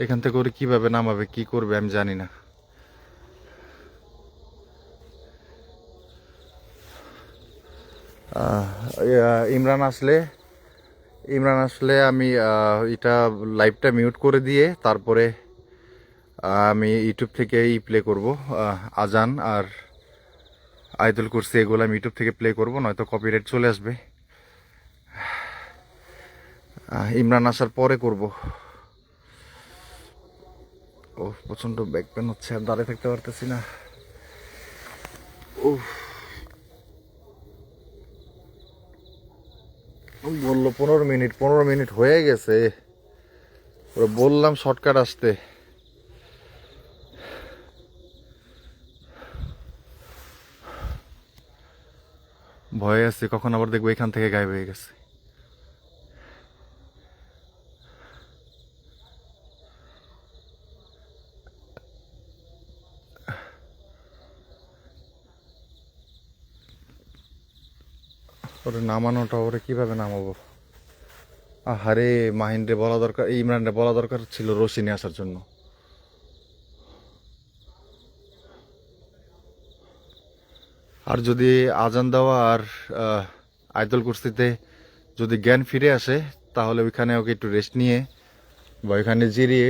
এখান থেকে ওরে কিভাবে নামাবে, কি করবে আমি জানি না। ইমরান আসলে, ইমরান আসলে আমি এটা লাইভটা মিউট করে দিয়ে তারপরে আমি ইউটিউব থেকে প্লে করব। আজান আর আয়াতুল কুরসি এগুলো আমি ইউটিউব থেকে প্লে করব, নয়তো কপিরাইট চলে আসবে। ইমরান আসার পরে করব। ও প্রচন্ড ব্যাক পেন হচ্ছে, আর দাঁড়িয়ে থাকতে পারতেছি না। বললো 15 মিনিট, 15 মিনিট হয়ে গেছে। ওরা বললাম শর্টকাট আসতে। ভয়ে আছি কখন আবার দেখবো এখান থেকে গায়েব হয়ে গেছে। ওরে নামানোটা, ওরে কিভাবে নামাবো? আহারে, মাহিনরে বলা দরকার, ইমরানরে বলা দরকার ছিল রশি নিয়ে আসার জন্য। আর যদি আজান দেওয়া আর আয়াতুল কুরসিতে যদি জ্ঞান ফিরে আসে, তাহলে ওইখানে ওকে একটু রেস্ট নিয়ে বা ওইখানে জিরিয়ে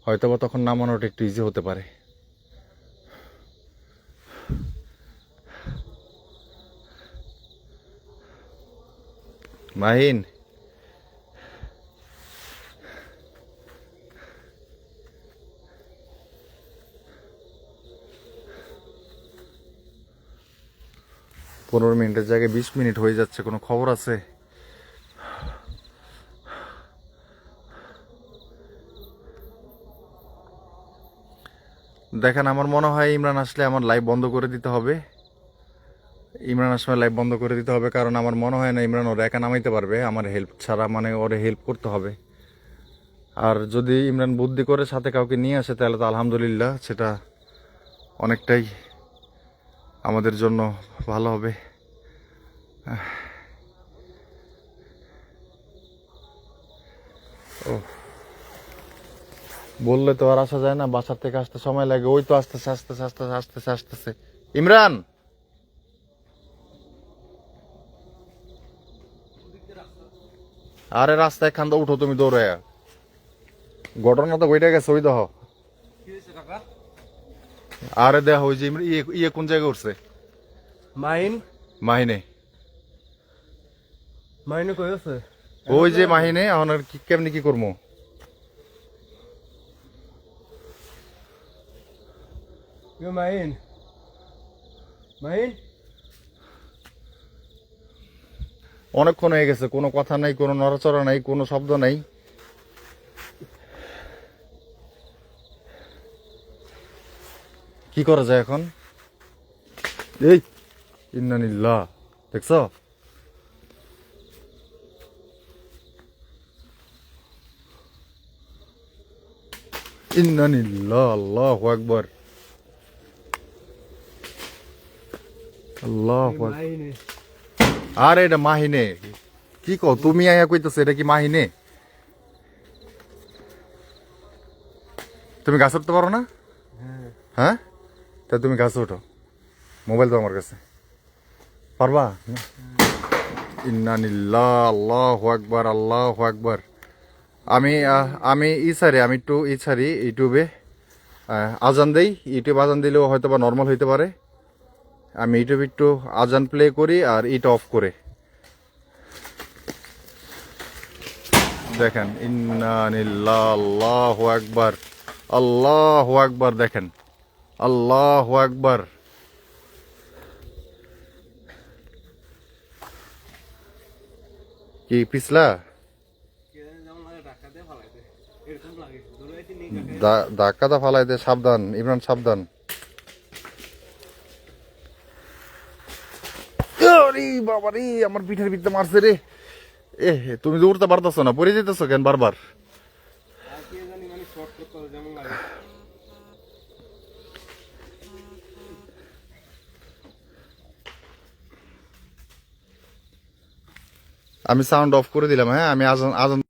হয়তো বা তখন নামানোটা একটু ইজি হতে পারে। মাহিন, পনেরো মিনিটের জায়গায় 20 মিনিট হয়ে যাচ্ছে, কোনো খবর আছে? দেখেন, আমার মনে হয় ইমরান আসলে আমার লাইভ বন্ধ করে দিতে হবে। ইমরান আসলে লাইভ বন্ধ করে দিতে হবে, কারণ আমার মনে হয় না ইমরান ওরা একা নামাইতে পারবে আমার হেল্প ছাড়া, মানে ওরে হেল্প করতে হবে। আর যদি ইমরান বুদ্ধি করে সাথে কাউকে নিয়ে আসে তাহলে তো আলহামদুলিল্লাহ, সেটা অনেকটাই আমাদের জন্য ভালো হবে। ও, বললে তো আর আসা যায় না, বাসার থেকে আসতে সময় লাগে। ওই তো আসতেছে আসতেছে আসতেছে আসতেছে আসতেছে। ইমরান, আরে রাস্তায় খান্দা উঠো তুমি দৌড়ে। ঘটনা তো বইটা গেছে, ওই দেহ। আরে দেহ, ওই যে ইয়ে কোন জায়গায় উঠছে? মাহিন, মাহিনে, মাহিনে কই আছে? ওই যে মাহিনে। এখন আর কেমনি কি করবো? মাহিন, মাহিন, অনেকক্ষণ হয়ে গেছে, কোনো কথা নাই, কোনো নড়াচড়া নাই, কোনো শব্দ নাই। কি করা যায় এখন? এই ইন্নানিল্লাহ, দেখছ? ইন্নানিল্লাহ, আল্লাহু আকবার, আল্লাহু আকবার। মাহিনে, আরে এটা মাহিনে? কি কও তুমি? আয়া কইতেছে এটা কি মাহিনে? তুমি গাছ উঠতে পারো না? হ্যাঁ। হ্যাঁ, তা তুমি গাছে ওঠো। মোবাইল তো আমার কাছে, পারবা? ইন্নানিল্লাহ, আল্লাহু আকবার, আল্লাহু আকবার। আমি আমি একটু ছাড়ি ইউটিউবে, আজান দেই। ইউটিউব আজান দিলেও হয়তো বা নর্মাল হইতে পারে। আমি ইউটিউবে একটু আজান প্লে করি আর ইট অফ করে দেখেন। ইন্নানিল্লাহ, আল্লাহু আকবার, আল্লাহু আকবার। দেখেন, আল্লাহু আকবার। কি পিছলা? ধাক্কাটা ফালাই দে, সাবধান ইমরান, সাবধান। আরে বাবা রে, আমার পিঠের ভিতরে মারছে রে। এ তুমি তো উঠতে পারতেছো না, পড়ে যেতেছো কেন বারবার? আমি সাউন্ড অফ করে দিলাম। হ্যাঁ, আমি আজান আজান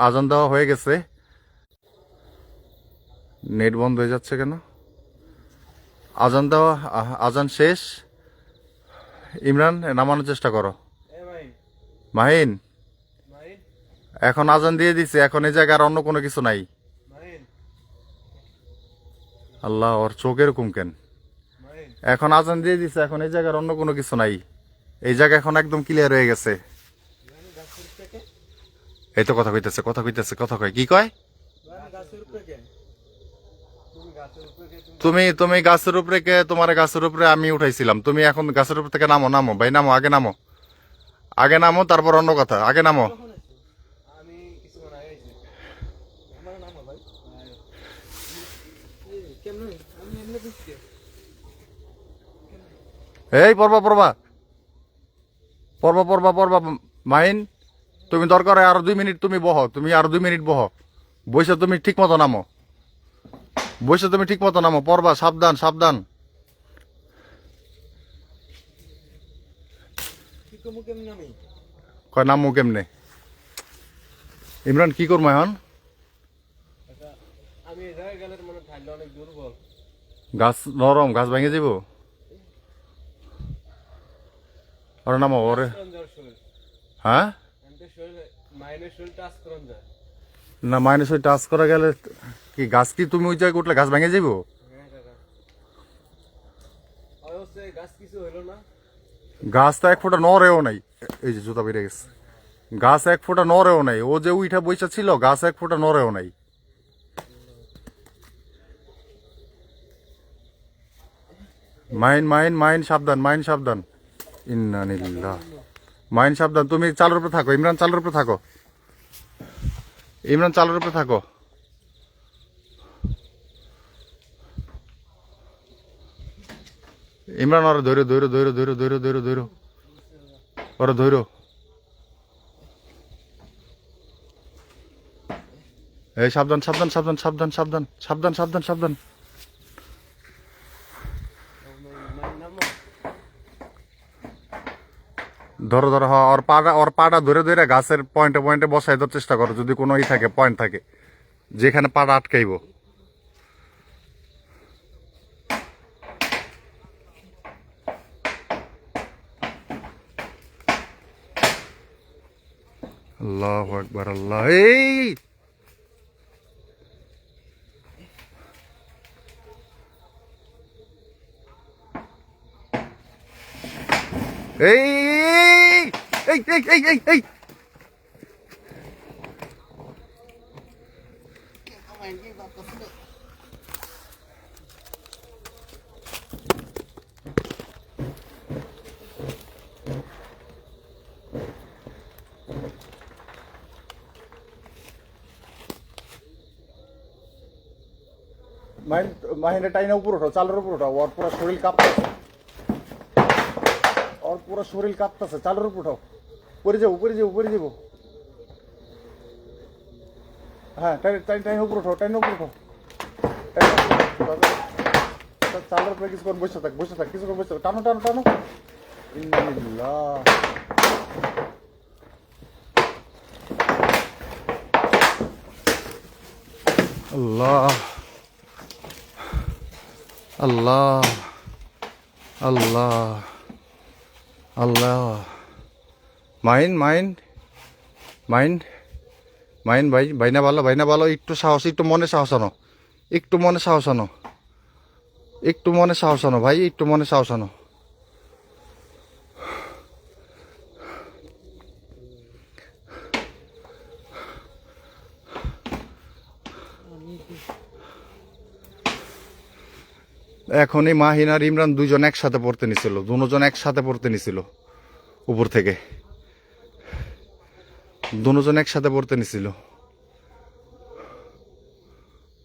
আজান দেওয়া হয়ে গেছে। নেট বন্ধ হয়ে যাচ্ছে কেন? আজান দেওয়া, আজান শেষ। ইমরান নামানোর চেষ্টা করো। এ ভাই মাহিন ভাই এখন আজান দিয়ে দিছে, এখন এই জায়গায় আর অন্য কোনো কিছু নাই। ভাই আল্লাহ, ওর চোখ এরকম কেন? ভাই এখন আজান দিয়ে দিছে, এখন এই জায়গার অন্য কোনো কিছু নাই। এই জায়গা এখন একদম ক্লিয়ার হয়ে গেছে। এই তো কথা কইতেছে, কথা কইতেছে, কথা কয়, কি কয়? গাছের উপরে কে তুমি গাছের উপরে কে তুমি তুমি গাছের উপরে কে? তোমার গাছের উপরে আমি উঠাইছিলাম, তুমি এখন গাছের উপর থেকে নামো, নামো ভাই, নামো, আগে নামো, আগে নামো, তারপর অন্য কথা, আগে নামো। আমি কিছুক্ষণ আগে আইছি আমার নাম ভাই কেমন আমি এমনি বুঝছি এই পড়বা পড়বা পড়বা পড়বা পড়বা মাইন, তুমি দরকার হয় আরো 2 মিনিট তুমি বহ, তুমি আরো 2 মিনিট বহ, বসে তুমি ঠিক মতো নামো, বসে তুমি ঠিক মতো নামো, পড়বা, সাবধান সাবধান। কি কমু কেমন আমি কয় নামো কেমনে? ইমরান কি করবো এখন? আমি এই জায়গায় গেলে মানে ঠান্ডা অনেক দুর্বল গাছ নরম, গাছ ভেঙে যাব। ওরে নামো, ওরে। শরীর হ্যাঁ, আমি তো শরীর মাইনের শরীর টাচ করন যায় না মাইনাস ওই টাচ করা গেলে কি গাছ, কি তুমি ওই জায়গায় উঠলে গাছ ভেঙে যাব? হ্যাঁ কাকা অবশ্যই গাছ কিছু হইলো না গাছ তো 1 ফুটা নড়েও নাই। এই যে জুতা বেরিয়ে গেছে। গাছ 1 ফুটা নড়েও নাই, ও যে উইঠা বইসা ছিল, গাছ 1 ফুটা নড়েও নাই। মাইন মাইন মাইন সাবধান, মাইন সাবধান। ইন্নানিল্লাহ, মাইন সাবধান। তুমি চালের উপরে থাকো ইমরান, চালের উপরে থাকো ইমরান, চালের উপরে থাকো। ইমরান ওরা ধৈর্য ধৈর্য ধৈর্য ধৈর্য ধৈর্য ধৈর্য ধৈর্য, ওরা ধৈর্য। এই সাবধান সাবধান সাবধান সাবধান সাবধান সাবধান সাবধান সাবধান। ধরো ধরো, হ্যাঁ, ওর পাটা ধরে ধরে গাছের পয়েন্টে পয়েন্টে বসাই দেওয়ার চেষ্টা করো, যদি কোনো থাকে, পয়েন্ট থাকে যেখানে পাটা আটকাইব। আল্লাহু আকবার, আল্লাহ। এই এই এই এই এই এই এই মাহিনের টাইনা উপর ওঠো, চালের উপর ওঠো, ওর পুরো শরীর কাঁপতেছে, ওর পুরো শরীর কাঁপতেছে, চালের উপর ওঠো, পরে যাবো পরে যাবো পরে যাবো। হ্যাঁ, টাইন উপর ওঠো, টাইন উপর ওঠো, চালের উপরে কিছুক্ষণ বসে থাক, বসে থাক, কিছুক্ষণ বসে থাক, টানো টানো টানো। ইন্নালিল্লাহ, আল্লাহ আল্লাহ আল্লাহ আল্লাহ। মাইন মাইন মাইন মাইন ভাই, ভাইনা ভালো, ভাইনা ভালো, একটু সাহস, একটু মনে সাহস আনো, একটু মনে সাহস আনো, একটু মনে সাহস আনো ভাই, একটু মনে সাহস আনো। এখনই মাহিন আর ইমরান দুজন একসাথে পড়তে নিছিল, দুজন একসাথে পড়তে নিছিল উপর থেকে, দুজন একসাথে পড়তে নিছিল।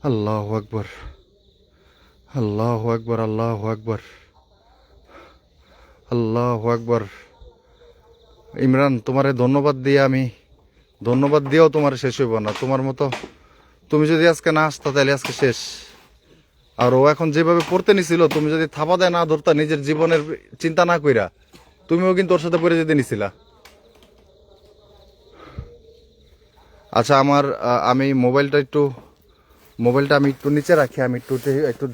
আল্লাহু আকবার, আল্লাহু আকবার, আল্লাহু আকবার, আল্লাহু আকবার। ইমরান, তোমারে ধন্যবাদ দিয়ে আমি, ধন্যবাদ দিয়েও তোমার শেষ হইব না। তোমার মতো, তুমি যদি আজকে না আসতা তাহলে আজকে শেষ। আর ও এখন যেভাবে পড়তে নিছিল, তুমি যদি থাপা দেয় না ধরতা, নিজের জীবনের চিন্তা না কইরা, তুমিও কিন্তু ওর সাথে পড়ে যেতে নিছিলা। আচ্ছা, আমি মোবাইলটা আমি একটু নিচে রাখি, আমি একটু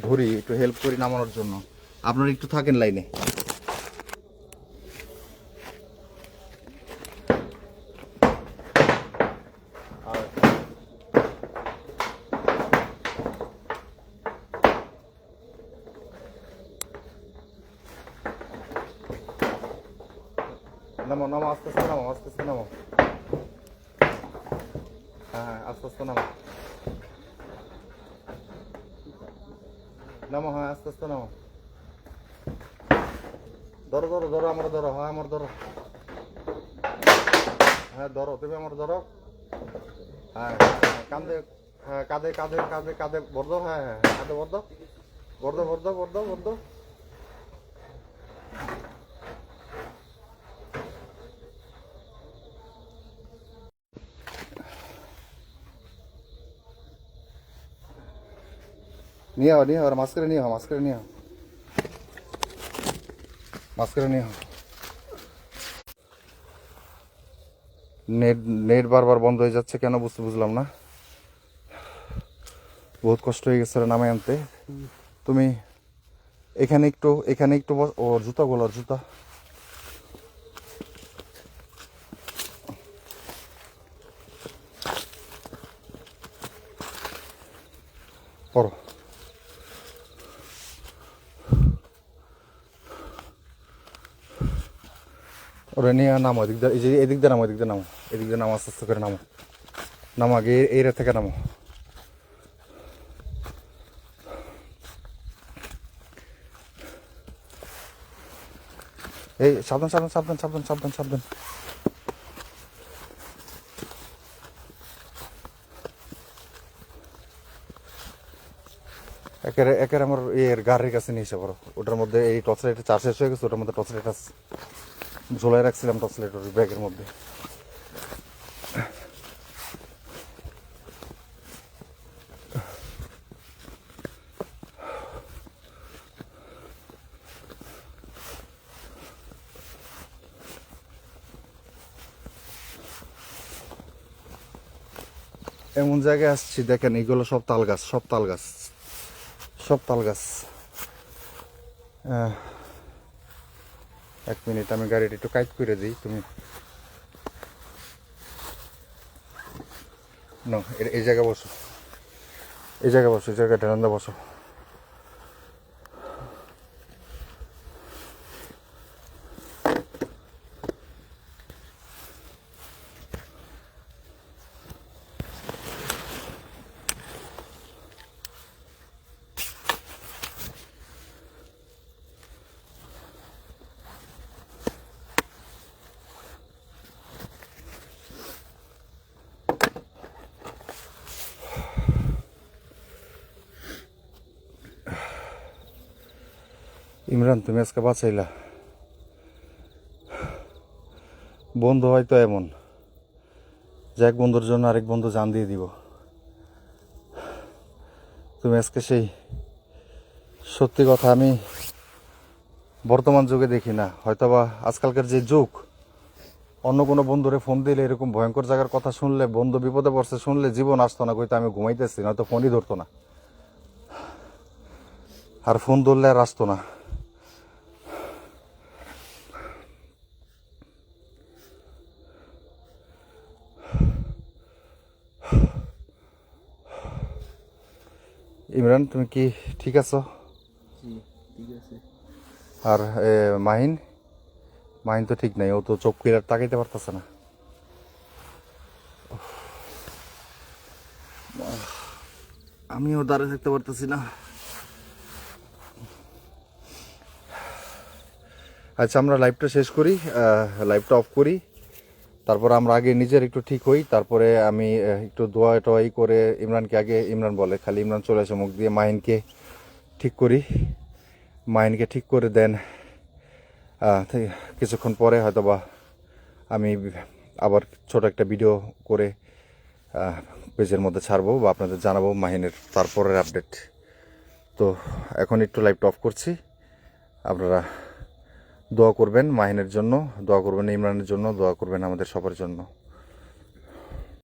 ধরি, একটু হেল্প করি নামানোর জন্য। আপনারা একটু থাকেন লাইনে। নামো নামো, আস্তে আস্তে নামো, আস্তে আস্তে নামো। হ্যাঁ হ্যাঁ, আস্তে আস্তে নামো নামো, হ্যাঁ আস্তে আস্তে নামো। ধরো ধরো ধরো, আমার ধরো, হ্যাঁ আমার ধরো, হ্যাঁ ধরো, তুমি আমার ধরো। হ্যাঁ কাঁধে, হ্যাঁ কাঁধে কাঁধে কাঁধে কাঁধে বর্ধ, হ্যাঁ হ্যাঁ কাঁধে বর্ধ, বর্ধ বর্ধ বর্ধ বর্ধ। নিয়ে আও নিয়ে আও, মাছ করে নিয়ে আও, মাছ করে নিয়ে আও, মাছ করে নিয়ে আও। নেট নেট বারবার বন্ধ হয়ে যাচ্ছে কেন বুঝলাম না। বহুত কষ্ট হয়ে গেছে রে নামে আনতে। তুমি এখানে একটু ওর জুতা গোলার জুতা পরো। ওরা নিয়ে নামো, এদিক দিয়ে, এই যে এদিক দিয়ে নামো, এদিক দিয়ে নামো, এদিক দিয়ে নামো, আস্তে আস্তে করে নামো, নামো আগে এই রে থেকে নামো। এই সাবধান সাবধান সাবধান সাবধান সাবধান সাবধান। একের একের আমার এর গাড়ির কাছে নিয়ে এসে পড়ো। ওটার মধ্যে এই টর্চ লাইটের চার্জ শেষ হয়ে গেছে, ওটার মধ্যে টর্চ লাইট আছে, ঝোলাই রাখছিলাম টর্চ লাইট ওর ব্যাগের মধ্যে। এমন জায়গায় আসছি দেখেন, এইগুলো সব তাল গাছ, সব তাল গাছ, সব তাল গাছ। এক মিনিট, আমি গাড়িটা একটু কাইট করে দিই। তুমি না, এই জায়গায় বসো, এই জায়গায় বসো, এই জায়গায় ঠান্ডা বসো। ইমরান, তুমি আজকে বাঁচাইলা। বন্ধু হয়তো এমন যে এক বন্ধুর জন্য আরেক বন্ধু জান দিয়ে দিব। তুমি আজকে সেই, সত্যি কথা আমি বর্তমান যুগে দেখি না, হয়তোবা আজকালকার যে যুগ, অন্য কোনো বন্ধুরে ফোন দিলে এরকম ভয়ঙ্কর জায়গার কথা শুনলে, বন্ধু বিপদে পড়ছে শুনলে জীবন আসতো না, কইতো আমি ঘুমাইতেছি, নয়তো ফোনই ধরতো না, আর ফোন ধরলে আর আসতো না। ইমরান, তুমি কি ঠিক আছো? জি ঠিক আছে। আর মাহিন, মাহিন তো ঠিক নাই, ও তো চোখ ক্লিয়ার তাকাইতে পারতেছে না। আমিও দাঁড়িয়ে থাকতে পারতেছি না। আচ্ছা, আমরা লাইভটা শেষ করি, লাইভটা অফ করি, তারপর আমরা আগে নিজের একটু ঠিক হই, তারপরে আমি একটু দোয়া টোয়াই করে ইমরানকে, আগে ইমরান বলে, খালি ইমরান চলে আসে মুখ দিয়ে, মাহিনকে ঠিক করি, মাহিনকে ঠিক করে দেন। কিছুক্ষণ পরে হয়তোবা আমি আবার ছোট একটা ভিডিও করে পেজের মধ্যে ছাড়বো বা আপনাদের জানাবো মাহিনের তারপরের আপডেট। তো এখন একটু লাইভটা অফ করছি। আপনারা দোয়া করবেন মাহিনের জন্য, দোয়া করবেন ইমরানের জন্য, দোয়া করবেন আমাদের সবার জন্য।